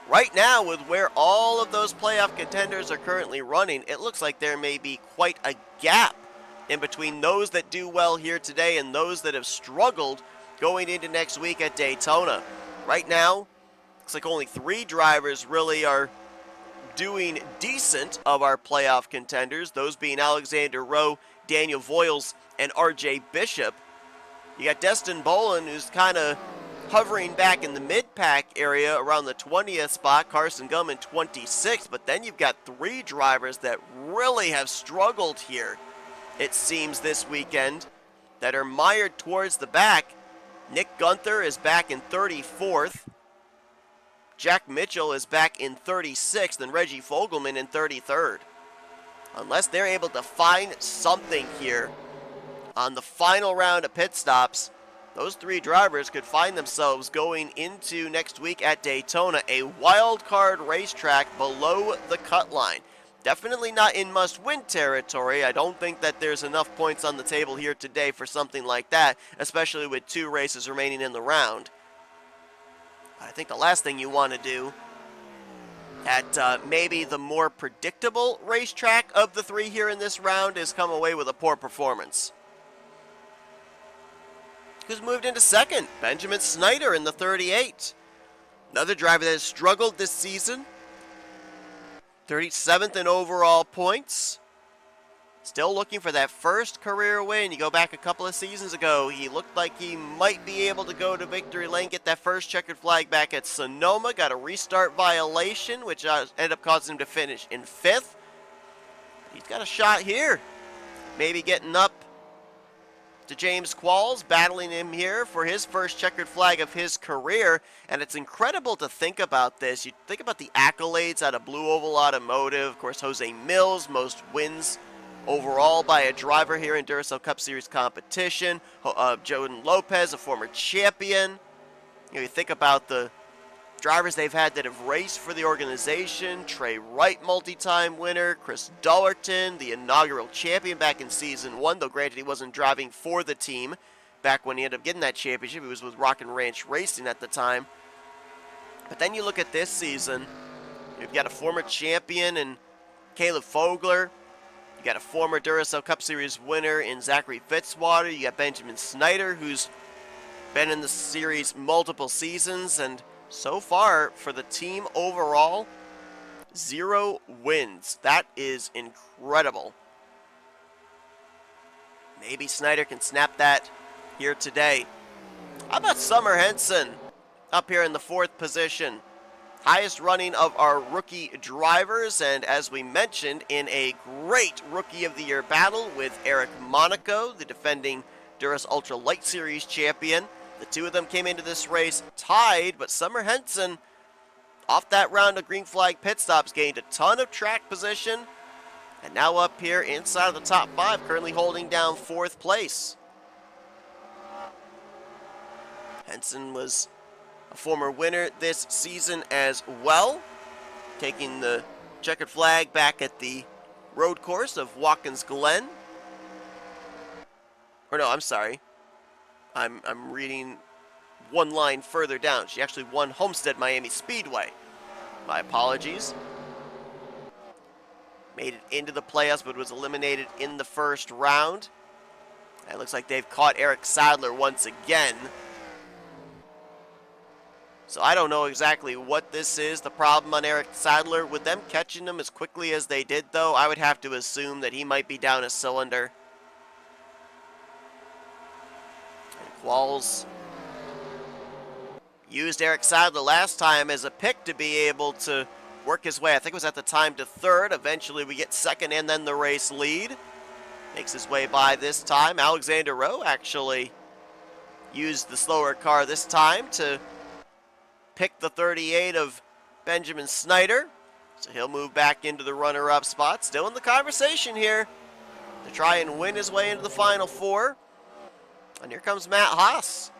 Right now, with where all of those playoff contenders are currently running, it looks like there may be quite a gap in between those that do well here today and those that have struggled going into next week at Daytona. Right now, looks like only 3 drivers really are doing decent of our playoff contenders, those being Alexander Rowe, Daniel Voiles, and RJ Bishop. You got Destin Bolin, who's kind of hovering back in the mid-pack area around the 20th spot, Carson Gum in 26th, but then you've got 3 drivers that really have struggled here, it seems, this weekend, that are mired towards the back. Nick Gunther is back in 34th. Jack Mitchell is back in 36th, and Reggie Fogelman in 33rd. Unless they're able to find something here on the final round of pit stops, those 3 drivers could find themselves going into next week at Daytona, a wild card racetrack below the cut line. Definitely not in must-win territory. I don't think that there's enough points on the table here today for something like that, especially with 2 races remaining in the round. I think the last thing you want to do at maybe the more predictable racetrack of the 3 here in this round is come away with a poor performance. Who's moved into second? Benjamin Snyder in the 38. Another driver that has struggled this season. 37th in overall points. Still looking for that first career win. You go back a couple of seasons ago, he looked like he might be able to go to victory lane, get that first checkered flag back at Sonoma. Got a restart violation, which ended up causing him to finish in 5th. He's got a shot here. Maybe getting up to James Qualls, battling him here for his first checkered flag of his career. And it's incredible to think about this. You think about the accolades out of Blue Oval Automotive. Of course, Jose Mills, most wins overall by a driver here in Duracell Cup Series competition. Jordan Lopez, a former champion. You think about the drivers they've had that have raced for the organization. Trey Wright, multi-time winner. Chris Dullerton, the inaugural champion back in season 1, though granted he wasn't driving for the team back when he ended up getting that championship. He was with Rockin' Ranch Racing at the time. But then you look at this season, you've got a former champion in Caleb Fogler. You got a former Duracell Cup Series winner in Zachary Fitzwater. You got Benjamin Snyder, who's been in the series multiple seasons, and so far for the team overall, 0 wins. That is incredible. Maybe Snyder can snap that here today. How about Summer Henson up here in the 4th position? Highest running of our rookie drivers, and as we mentioned, in a great Rookie of the Year battle with Eric Monaco, the defending Duracell Ultra Light Series champion. The 2 of them came into this race tied, but Summer Henson, off that round of green flag pit stops, gained a ton of track position, and now up here inside of the top 5, currently holding down 4th place. Henson was a a former winner this season as well, taking the checkered flag back at the road course of Watkins Glen. Or no, I'm sorry. I'm reading one line further down. She actually won Homestead Miami Speedway. My apologies. Made it into the playoffs, but was eliminated in the first round. And it looks like they've caught Eric Sadler once again. So I don't know exactly what this is, the problem on Eric Sadler. With them catching him as quickly as they did, though, I would have to assume that he might be down a cylinder. And Qualls used Eric Sadler last time as a pick to be able to work his way, I think it was at the time, to third. Eventually we get second and then the race lead. Makes his way by this time. Alexander Rowe actually used the slower car this time to pick the 38 of Benjamin Snyder. So he'll move back into the runner-up spot. Still in the conversation here to try and win his way into the Final Four. And here comes Matt Haas,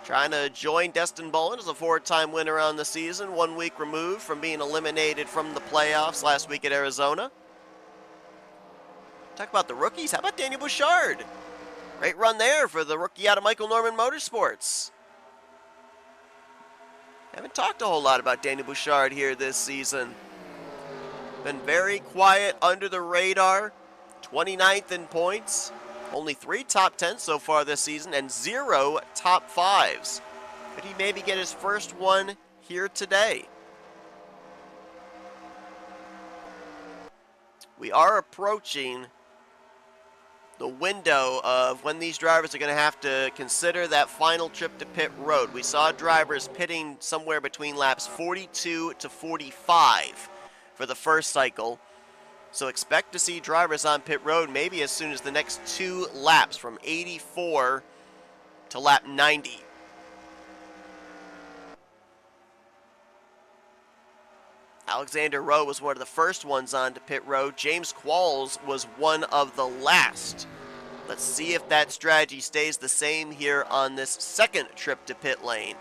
trying to join Destin Bolin as a four-time winner on the season, 1 week removed from being eliminated from the playoffs last week at Arizona. Talk about the rookies. How about Daniel Bouchard? Great run there for the rookie out of Michael Norman Motorsports. Haven't talked a whole lot about Daniel Bouchard here this season. Been very quiet, under the radar. 29th in points. Only 3 top 10s so far this season and 0 top 5s. Could he maybe get his first one here today? We are approaching the window of when these drivers are going to have to consider that final trip to pit road. We saw drivers pitting somewhere between laps 42 to 45 for the first cycle. So expect to see drivers on pit road maybe as soon as the next 2 laps, from 84 to lap 90. Alexander Rowe was one of the first ones onto pit road. James Qualls was one of the last. Let's see if that strategy stays the same here on this second trip to pit lane.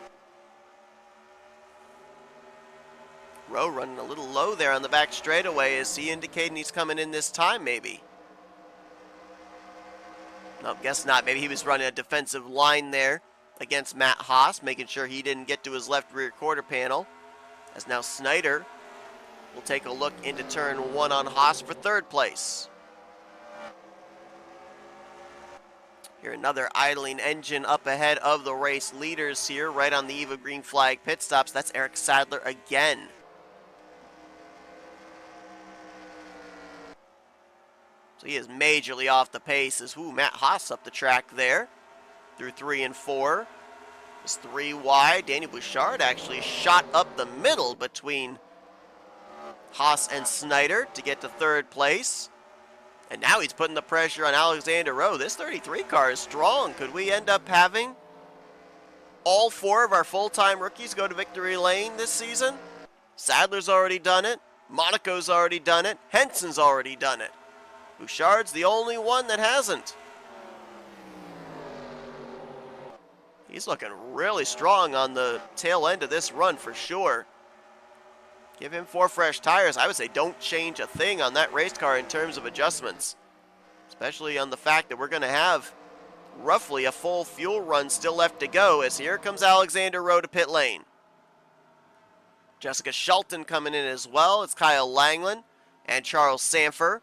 Rowe running a little low there on the back straightaway. Is he indicating he's coming in this time, maybe? No, guess not. Maybe he was running a defensive line there against Matt Haas, making sure he didn't get to his left rear quarter panel. As now Snyder will take a look into turn 1 on Haas for third place. Here another idling engine up ahead of the race leaders here, right on the eve of green flag pit stops. That's Eric Sadler again. So he is majorly off the pace as Matt Haas up the track there through 3 and 4. It's 3 wide. Daniel Bouchard actually shot up the middle between Haas and Snyder to get to third place. And now he's putting the pressure on Alexander Rowe. This 33 car is strong. Could we end up having all 4 of our full-time rookies go to victory lane this season? Sadler's already done it. Monaco's already done it. Henson's already done it. Bouchard's the only one that hasn't. He's looking really strong on the tail end of this run for sure. Give him 4 fresh tires. I would say don't change a thing on that race car in terms of adjustments, especially on the fact that we're going to have roughly a full fuel run still left to go, as here comes Alexander Rowe to pit lane. Jessica Shelton coming in as well. It's Kyle Langland and Charles Sanford.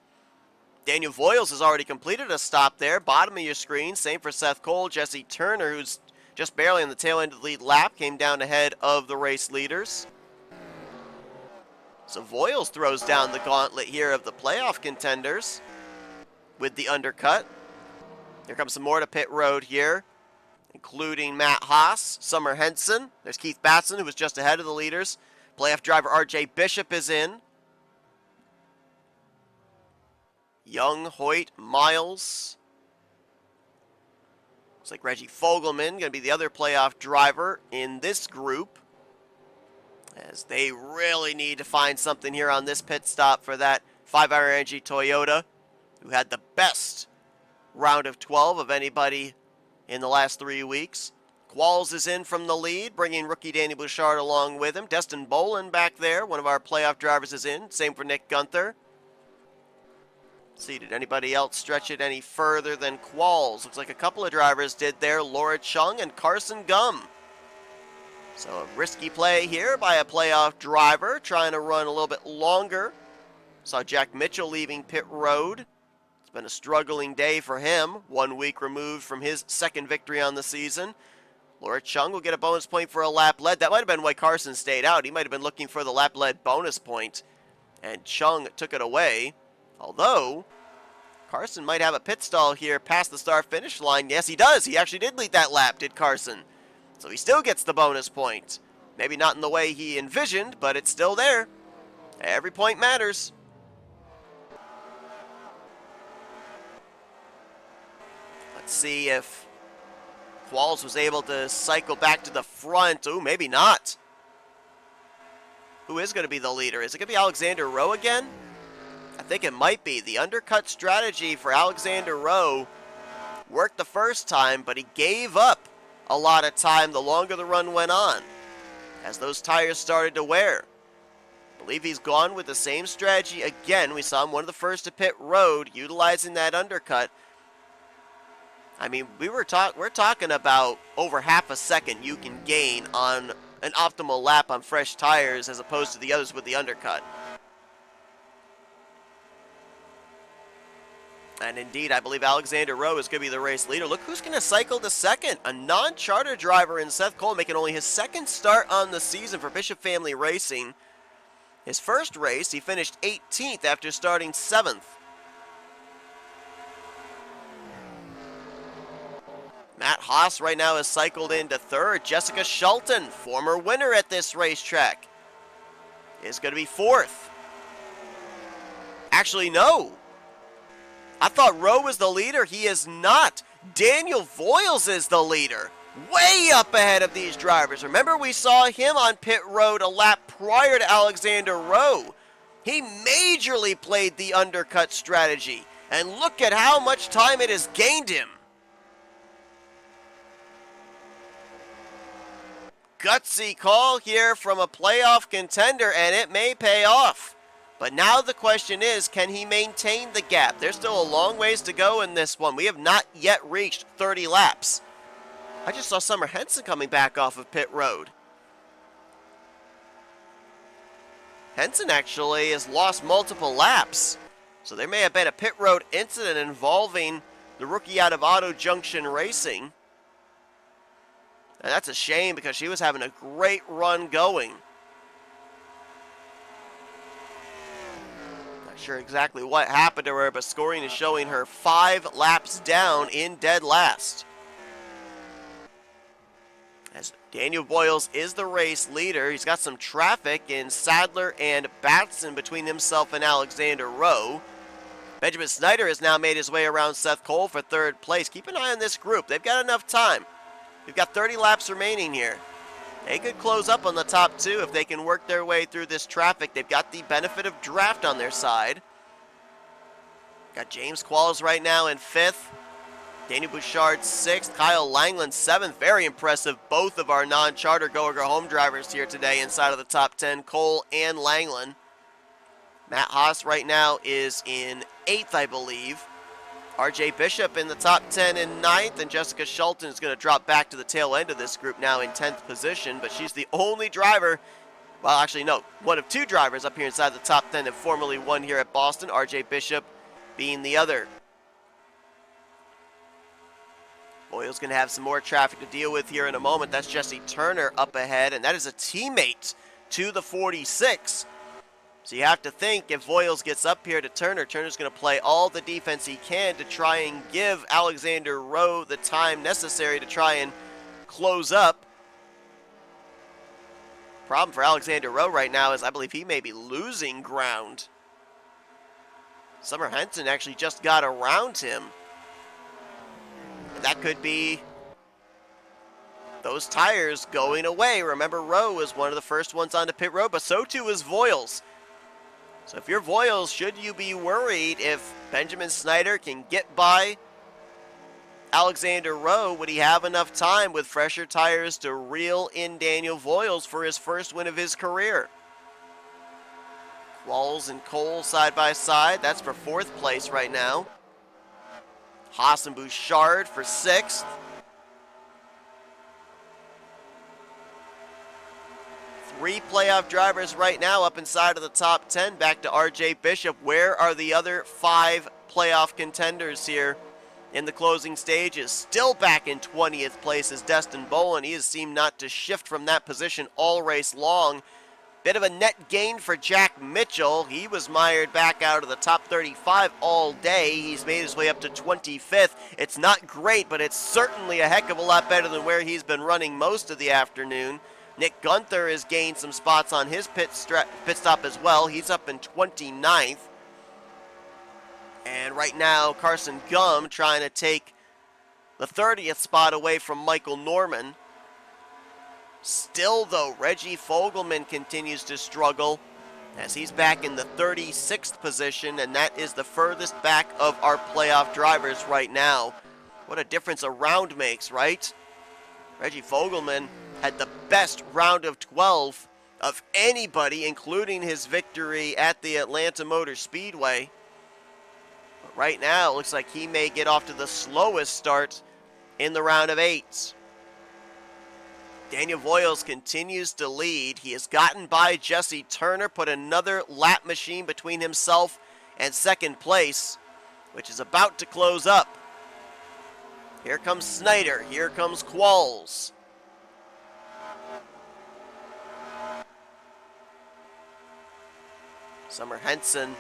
Daniel Voiles has already completed a stop there. Bottom of your screen. Same for Seth Cole. Jesse Turner, who's just barely on the tail end of the lead lap, came down ahead of the race leaders. So Voiles throws down the gauntlet here of the playoff contenders with the undercut. Here comes some more to pit road here, including Matt Haas, Summer Henson. There's Keith Batson, who was just ahead of the leaders. Playoff driver RJ Bishop is in. Young, Hoyt, Miles. Looks like Reggie Fogelman going to be the other playoff driver in this group, as they really need to find something here on this pit stop for that 5-hour energy Toyota, who had the best round of 12 of anybody in the last 3 weeks. Qualls is in from the lead, bringing rookie Danny Bouchard along with him. Destin Bolin back there, one of our playoff drivers, is in. Same for Nick Gunther. Let's see, did anybody else stretch it any further than Qualls? Looks like a couple of drivers did there, Laura Chung and Carson Gum. So a risky play here by a playoff driver, trying to run a little bit longer. Saw Jack Mitchell leaving pit road. It's been a struggling day for him, 1 week removed from his second victory on the season. Laura Chung will get a bonus point for a lap led. That might have been why Carson stayed out. He might have been looking for the lap led bonus point, and Chung took it away. Although, Carson might have a pit stall here past the start finish line. Yes, he does. He actually did lead that lap, did Carson. So he still gets the bonus point. Maybe not in the way he envisioned, but it's still there. Every point matters. Let's see if Qualls was able to cycle back to the front. Ooh, maybe not. Who is going to be the leader? Is it going to be Alexander Rowe again? I think it might be. The undercut strategy for Alexander Rowe worked the first time, but he gave up a lot of time the longer the run went on, as those tires started to wear. I believe he's gone with the same strategy again. We saw him one of the first to pit road, utilizing that undercut. I mean, we're talking about over half a second you can gain on an optimal lap on fresh tires as opposed to the others with the undercut. And indeed, I believe Alexander Rowe is going to be the race leader. Look who's going to cycle to second. A non-charter driver in Seth Cole, making only his second start on the season for Bishop Family Racing. His first race, he finished 18th after starting 7th. Matt Haas right now is cycled into third. Jessica Schulten, former winner at this racetrack, is going to be fourth. Actually, no. I thought Rowe was the leader. He is not. Daniel Voiles is the leader. Way up ahead of these drivers. Remember, we saw him on pit road a lap prior to Alexander Rowe. He majorly played the undercut strategy. And look at how much time it has gained him. Gutsy call here from a playoff contender, and it may pay off. But now the question is, can he maintain the gap? There's still a long ways to go in this one. We have not yet reached 30 laps. I just saw Summer Henson coming back off of pit road. Henson actually has lost multiple laps. So there may have been a pit road incident involving the rookie out of Auto Junction Racing. And that's a shame because she was having a great run going. Not sure exactly what happened to her, but scoring is showing her 5 laps down in dead last. As Daniel Voiles is the race leader, he's got some traffic in Sadler and Batson between himself and Alexander Rowe. Benjamin Snyder has now made his way around Seth Cole for third place. Keep an eye on this group. They've got enough time. We've got 30 laps remaining here. They could close up on the top 2 if they can work their way through this traffic. They've got the benefit of draft on their side. Got James Qualls right now in 5th. Danny Bouchard 6th. Kyle Langland 7th. Very impressive. Both of our non-charter go-home drivers here today inside of the top 10. Cole and Langland. Matt Haas right now is in 8th, I believe. RJ Bishop in the top 10 in 9th, and Jessica Schulten is going to drop back to the tail end of this group now in 10th position, but she's the only driver, well, actually, no, one of 2 drivers up here inside the top 10 that formerly won here at Boston, RJ Bishop being the other. Boyle's going to have some more traffic to deal with here in a moment. That's Jesse Turner up ahead, and that is a teammate to the 46. So you have to think if Voiles gets up here to Turner, Turner's going to play all the defense he can to try and give Alexander Rowe the time necessary to try and close up. Problem for Alexander Rowe right now is I believe he may be losing ground. Summer Henson actually just got around him. And that could be those tires going away. Remember, Rowe was one of the first ones onto pit road, but so too is Voiles. So if you're Voiles, should you be worried if Benjamin Snyder can get by Alexander Rowe, would he have enough time with fresher tires to reel in Daniel Voiles for his first win of his career? Qualls and Cole side by side. That's for 4th place right now. Haas and Bouchard for 6th. 3 playoff drivers right now up inside of the top 10. Back to RJ Bishop. Where are the other 5 playoff contenders here in the closing stages? Still back in 20th place is Destin Bolin. He has seemed not to shift from that position all race long. Bit of a net gain for Jack Mitchell. He was mired back out of the top 35 all day. He's made his way up to 25th. It's not great, but it's certainly a heck of a lot better than where he's been running most of the afternoon. Nick Gunther has gained some spots on his pit stop as well. He's up in 29th. And right now, Carson Gum trying to take the 30th spot away from Michael Norman. Still, though, Reggie Fogelman continues to struggle as he's back in the 36th position, and that is the furthest back of our playoff drivers right now. What a difference a round makes, right? Reggie Fogelman had the best round of 12 of anybody, including his victory at the Atlanta Motor Speedway. But right now, it looks like he may get off to the slowest start in the round of 8. Daniel Voiles continues to lead. He has gotten by Jesse Turner, put another lap machine between himself and 2nd place, which is about to close up. Here comes Snyder. Here comes Qualls. Summer Henson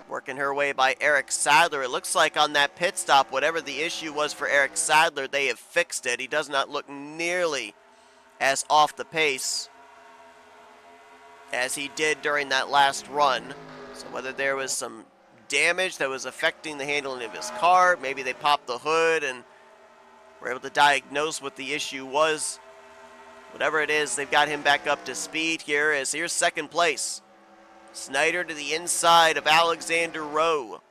working her way by Eric Sadler. It looks like on that pit stop, whatever the issue was for Eric Sadler, they have fixed it. He does not look nearly as off the pace as he did during that last run. So whether there was some damage that was affecting the handling of his car, maybe they popped the hood and were able to diagnose what the issue was. Whatever it is, they've got him back up to speed here, as here's 2nd place. Snyder to the inside of Alexander Rowe.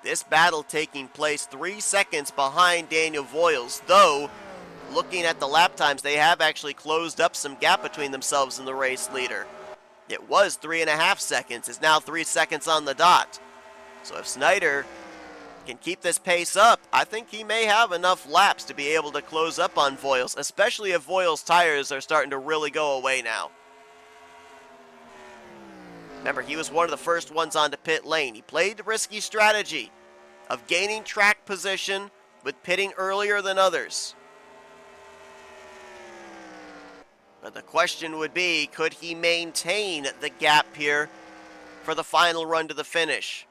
This battle taking place 3 seconds behind Daniel Voiles, though looking at the lap times, they have actually closed up some gap between themselves and the race leader. It was 3.5 seconds. It's now 3 seconds on the dot. So if Snyder can keep this pace up, I think he may have enough laps to be able to close up on Voiles, especially if Voiles' tires are starting to really go away now. Remember, he was one of the first ones onto pit lane. He played the risky strategy of gaining track position with pitting earlier than others. But the question would be, could he maintain the gap here for the final run to the finish?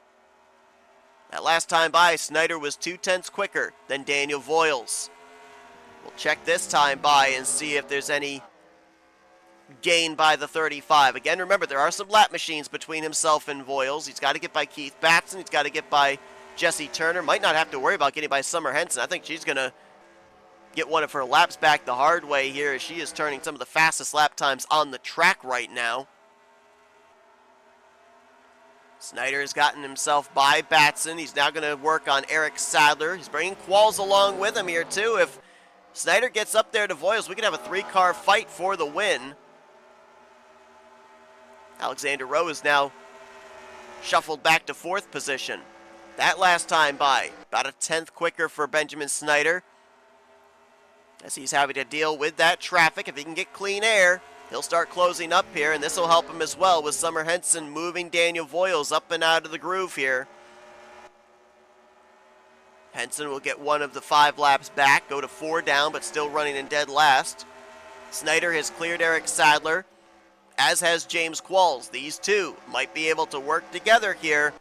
That last time by, Snyder was 0.2 quicker than Daniel Voiles. We'll check this time by and see if there's any gain by the 35. Again, remember, there are some lap machines between himself and Voiles. He's got to get by Keith Batson. He's got to get by Jesse Turner. Might not have to worry about getting by Summer Henson. I think she's going to get one of her laps back the hard way here, as she is turning some of the fastest lap times on the track right now. Snyder has gotten himself by Batson. He's now going to work on Eric Sadler. He's bringing Qualls along with him here, too. If Snyder gets up there to Voiles, we could have a 3-car fight for the win. Alexander Rowe is now shuffled back to 4th position. That last time by, about a 10th quicker for Benjamin Snyder, as he's having to deal with that traffic. If he can get clean air, he'll start closing up here, and this will help him as well, with Summer Henson moving Daniel Voiles up and out of the groove here. Henson will get one of the 5 laps back, go to 4 down, but still running in dead last. Snyder has cleared Eric Sadler, as has James Qualls. These two might be able to work together here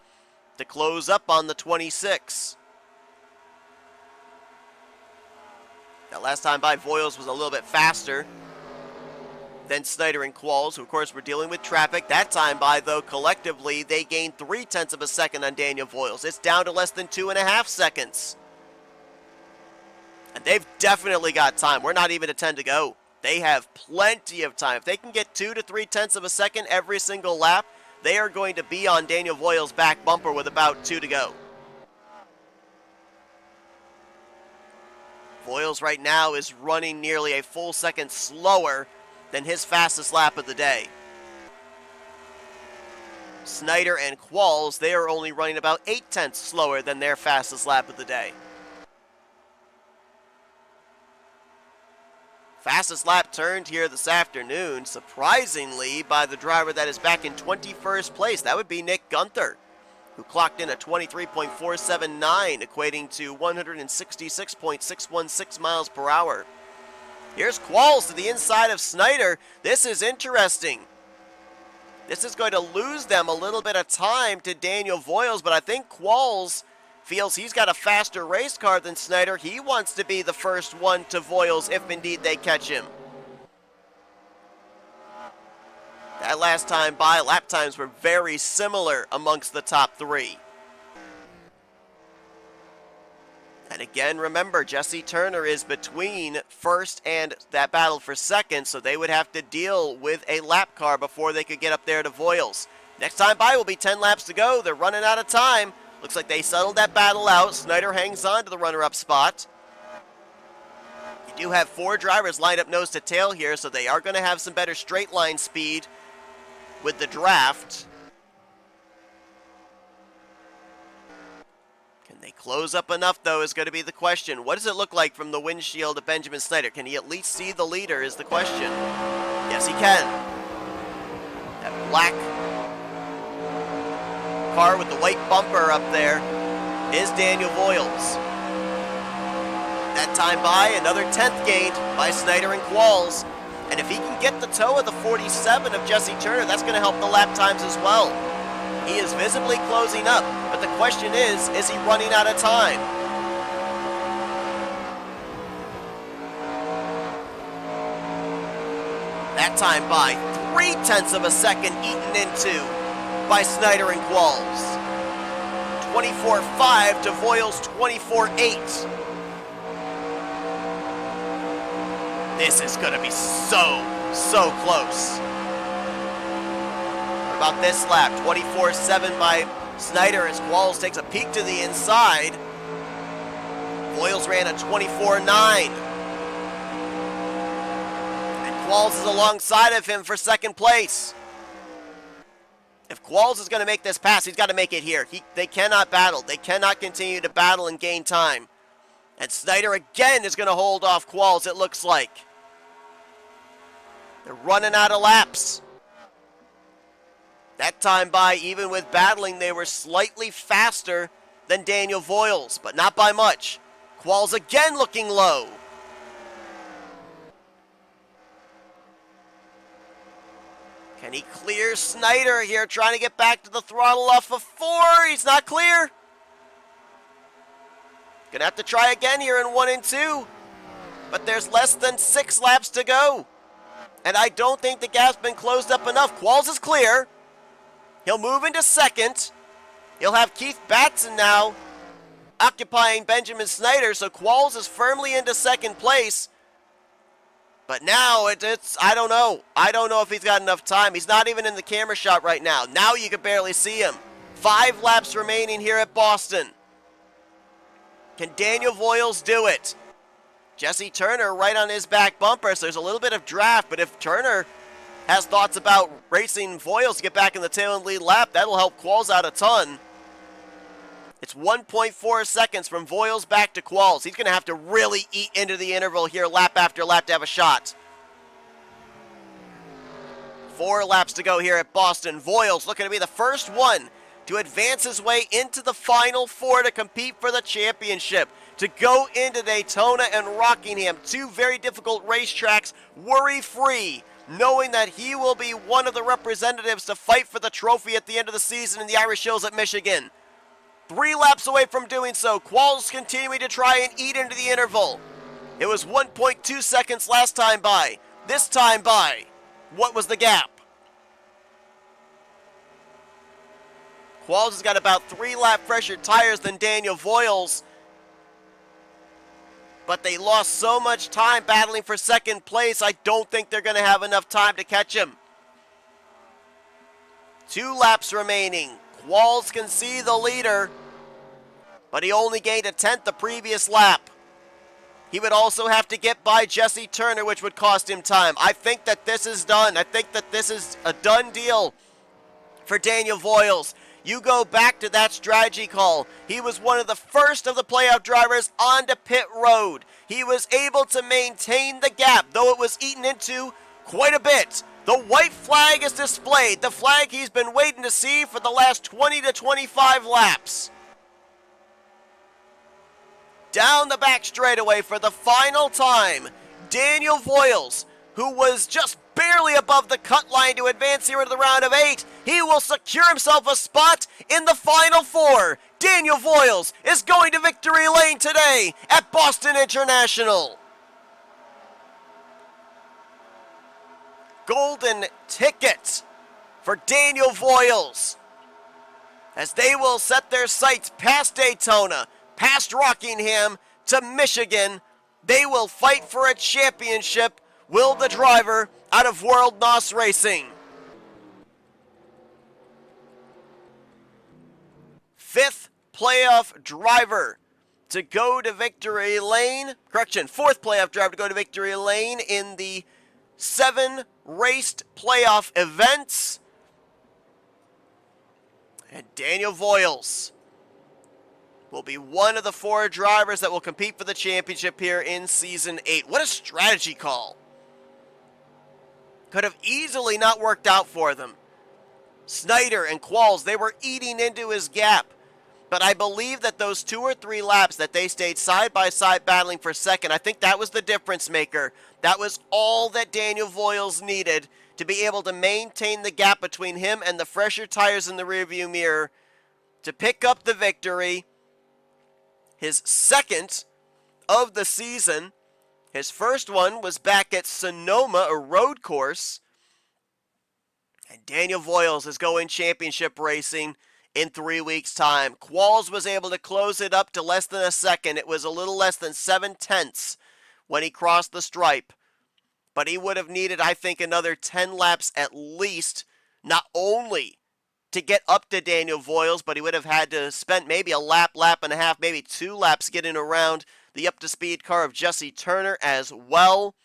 to close up on the 26. That last time by, Voiles was a little bit faster than Snyder and Qualls, who of course were dealing with traffic. That time by, though, collectively, they gained 0.3 of a second on Daniel Voiles. It's down to less than 2.5 seconds. And they've definitely got time. We're not even at 10 to go. They have plenty of time. If they can get 2 to 0.3 of a second every single lap, they are going to be on Daniel Voiles' back bumper with about 2 to go. Voiles right now is running nearly a full second slower than his fastest lap of the day. Snyder and Qualls, they are only running about 0.8 slower than their fastest lap of the day. Fastest lap turned here this afternoon, surprisingly, by the driver that is back in 21st place. That would be Nick Gunther, who clocked in at 23.479, equating to 166.616 miles per hour. Here's Qualls to the inside of Snyder. This is interesting. This is going to lose them a little bit of time to Daniel Voiles, but I think Qualls feels he's got a faster race car than Snyder. He wants to be the first one to Voiles if indeed they catch him. That last time by, lap times were very similar amongst the top three. And again, remember, Jesse Turner is between first and that battle for second, so they would have to deal with a lap car before they could get up there to Voiles. Next time by will be 10 laps to go. They're running out of time. Looks like they settled that battle out. Snyder hangs on to the runner-up spot. You do have 4 drivers lined up nose to tail here, so they are going to have some better straight line speed with the draft. Can they close up enough, though, is going to be the question. What does it look like from the windshield of Benjamin Snyder? Can he at least see the leader is the question. Yes, he can. That black car with the white bumper up there is Daniel Voiles. That time by, another 10th gained by Snyder and Qualls. And if he can get the toe of the 47 of Jesse Turner, that's going to help the lap times as well. He is visibly closing up, but the question is he running out of time? That time by, 0.3 of a second eaten into by Snyder and Qualls. 24.5 to Voiles 24.8. This is going to be so close. What about this lap? 24.7 by Snyder as Qualls takes a peek to the inside. Voiles ran a 24.9. And Qualls is alongside of him for second place. If Qualls is going to make this pass, he's got to make it here. They cannot battle. They cannot continue to battle and gain time. And Snyder again is going to hold off Qualls, it looks like. They're running out of laps. That time by, even with battling, they were slightly faster than Daniel Voiles, but not by much. Qualls again looking low. Can he clear Snyder here, trying to get back to the throttle off of 4? He's not clear. Gonna have to try again here in 1 and 2. But there's less than 6 laps to go. And I don't think the gap's been closed up enough. Qualls is clear. He'll move into second. He'll have Keith Batson now occupying Benjamin Snyder, so Qualls is firmly into second place. But now it's I don't know. I don't know if he's got enough time. He's not even in the camera shot right now. Now you can barely see him. 5 laps remaining here at Boston. Can Daniel Voiles do it? Jesse Turner right on his back bumper, so there's a little bit of draft, but if Turner has thoughts about racing Voiles to get back in the tail and lead lap, that'll help Qualls out a ton. It's 1.4 seconds from Voiles back to Qualls. He's going to have to really eat into the interval here lap after lap to have a shot. 4 laps to go here at Boston. Voiles looking to be the first one to advance his way into the Final 4 to compete for the championship, to go into Daytona and Rockingham, 2 very difficult racetracks, worry-free, knowing that he will be one of the representatives to fight for the trophy at the end of the season in the Irish Hills at Michigan. 3 laps away from doing so. Qualls continuing to try and eat into the interval. It was 1.2 seconds last time by. This time by, what was the gap? Qualls has got about 3 lap fresher tires than Daniel Voiles, but they lost so much time battling for second place, I don't think they're going to have enough time to catch him. 2 laps remaining. Qualls can see the leader, but he only gained a 10th the previous lap. He would also have to get by Jesse Turner, which would cost him time. I think that this is done. I think that this is a done deal for Daniel Voiles. You go back to that strategy call. He was one of the first of the playoff drivers onto pit road. He was able to maintain the gap, though it was eaten into quite a bit. The white flag is displayed, the flag he's been waiting to see for the last 20 to 25 laps. Down the back straightaway for the final time, Daniel Voiles, who was just barely above the cut line to advance here into the round of 8. He will secure himself a spot in the final 4. Daniel Voiles is going to victory lane today at Boston International. Golden ticket for Daniel Voiles, as they will set their sights past Daytona, past Rockingham to Michigan. They will fight for a championship. Will the driver out of World NOS Racing. 5th playoff driver to go to victory lane. Correction, 4th playoff driver to go to victory lane in the 7 raced playoff events. And Daniel Voiles will be one of the 4 drivers that will compete for the championship here in Season 8. What a strategy call. Could have easily not worked out for them. Snyder and Qualls, they were eating into his gap. But I believe that those 2 or 3 laps that they stayed side by side battling for second, I think that was the difference maker. That was all that Daniel Voiles needed to be able to maintain the gap between him and the fresher tires in the rearview mirror to pick up the victory. His 2nd of the season. His first one was back at Sonoma, a road course. And Daniel Voiles is going championship racing in 3 weeks' time. Qualls was able to close it up to less than a second. It was a little less than 7/10 when he crossed the stripe. But he would have needed, I think, another 10 laps at least, not only to get up to Daniel Voiles, but he would have had to spend maybe a lap, lap and a half, maybe 2 laps getting around the up-to-speed car of Jesse Turner as well.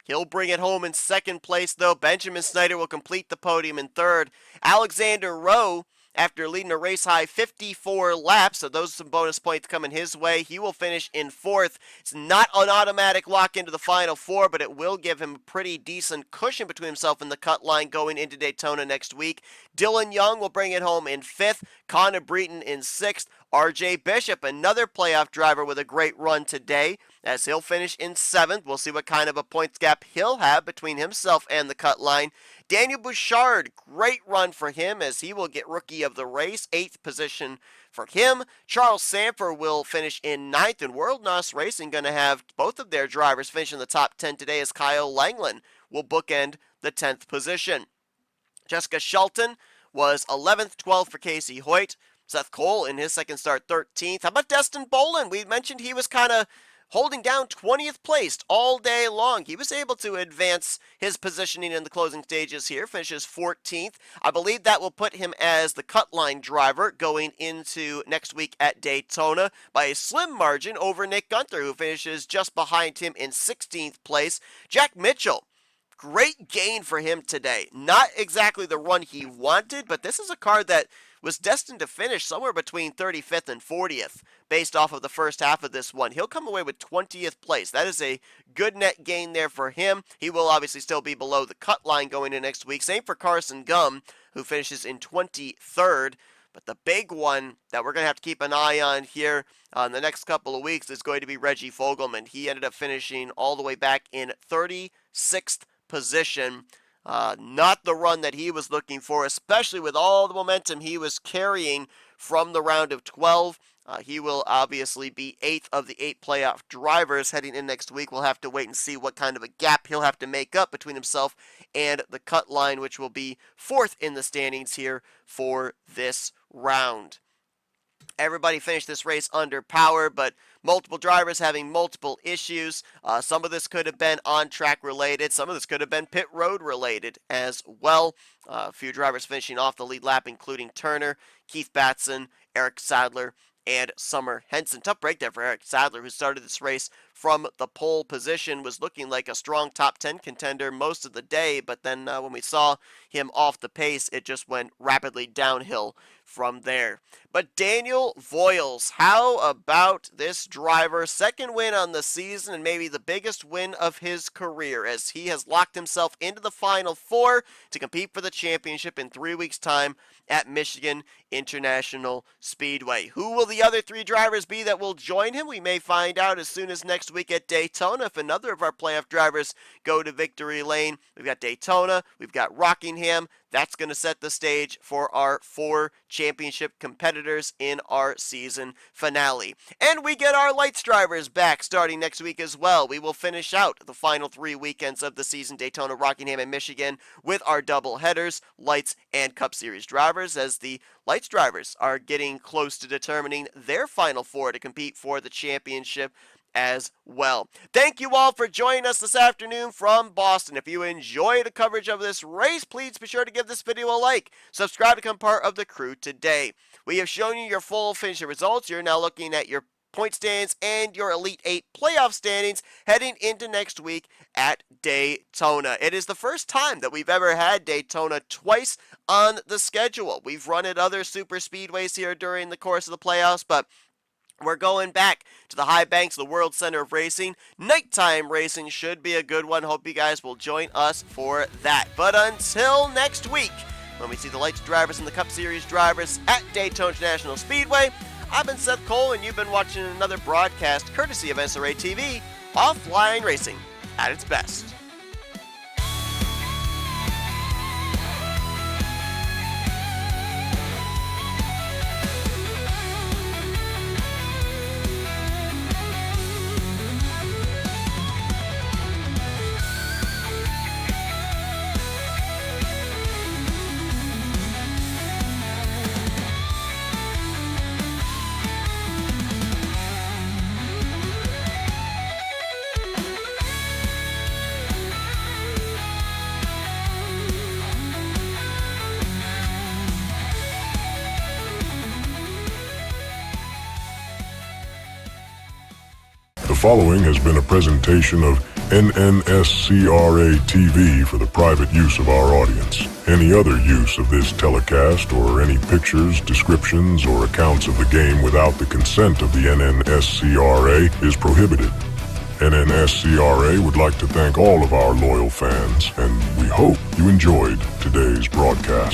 He'll bring it home in 2nd place, though. Benjamin Snyder will complete the podium in 3rd. Alexander Rowe, after leading a race-high 54 laps, so those are some bonus points coming his way, he will finish in 4th. It's not an automatic lock into the final 4, but it will give him a pretty decent cushion between himself and the cut line going into Daytona next week. Dylan Young will bring it home in 5th. Connor Breton in 6th. R.J. Bishop, another playoff driver with a great run today, as he'll finish in 7th. We'll see what kind of a points gap he'll have between himself and the cut line. Daniel Bouchard, great run for him, as he will get rookie of the race, 8th position for him. Charles Sanford will finish in 9th, and World NOS Racing going to have both of their drivers finish in the top 10 today, as Kyle Langland will bookend the 10th position. Jessica Shelton was 11th, 12th for Casey Hoyt. Seth Cole in his 2nd start, 13th. How about Destin Bolin? We mentioned he was kind of holding down 20th place all day long. He was able to advance his positioning in the closing stages here, finishes 14th. I believe that will put him as the cut line driver going into next week at Daytona by a slim margin over Nick Gunther, who finishes just behind him in 16th place. Jack Mitchell, great gain for him today. Not exactly the run he wanted, but this is a car that was destined to finish somewhere between 35th and 40th based off of the first half of this one. He'll come away with 20th place. That is a good net gain there for him. He will obviously still be below the cut line going into next week. Same for Carson Gum, who finishes in 23rd. But the big one that we're going to have to keep an eye on here in the next couple of weeks is going to be Reggie Fogelman. He ended up finishing all the way back in 36th position. Not the run that he was looking for, especially with all the momentum he was carrying from the round of 12. He will obviously be 8th of the 8 playoff drivers heading in next week. We'll have to wait and see what kind of a gap he'll have to make up between himself and the cut line, which will be 4th in the standings here for this round. Everybody finished this race under power, but multiple drivers having multiple issues. Some of this could have been on-track related. Some of this could have been pit road related as well. A few drivers finishing off the lead lap, including Turner, Keith Batson, Eric Sadler, and Summer Henson. Tough break there for Eric Sadler, who started this race from the pole position, was looking like a strong top 10 contender most of the day, but then when we saw him off the pace, it just went rapidly downhill from there. But Daniel Voiles, how about this driver? Second win on the season and maybe the biggest win of his career, as he has locked himself into the Final Four to compete for the championship in 3 weeks' time at Michigan International Speedway. Who will the other 3 drivers be that will join him? We may find out as soon as next week at Daytona if another of our playoff drivers go to victory lane. We've got Daytona, we've got Rockingham. That's going to set the stage for our 4 championship competitors in our season finale. And we get our lights drivers back starting next week as well. We will finish out the final 3 weekends of the season, Daytona, Rockingham, and Michigan, with our double headers, lights, and Cup Series drivers, as the lights drivers are getting close to determining their Final Four to compete for the championship as well. Thank you all for joining us this afternoon from Boston. If you enjoy the coverage of this race, please be sure to give this video a like. Subscribe to become part of the crew today. We have shown you your full finisher results. You're now looking at your point standings and your Elite 8 playoff standings heading into next week at Daytona. It is the first time that we've ever had Daytona twice on the schedule. We've run at other super speedways here during the course of the playoffs, but we're going back to the high banks of the World Center of Racing. Nighttime racing should be a good one. Hope you guys will join us for that. But until next week, when we see the lights drivers and the Cup Series drivers at Daytona International Speedway, I've been Seth Cole, and you've been watching another broadcast courtesy of NSCRA TV, Offline Racing at its best. The following has been a presentation of NNSCRA TV for the private use of our audience. Any other use of this telecast or any pictures, descriptions, or accounts of the game without the consent of the NNSCRA is prohibited. NNSCRA would like to thank all of our loyal fans, and we hope you enjoyed today's broadcast.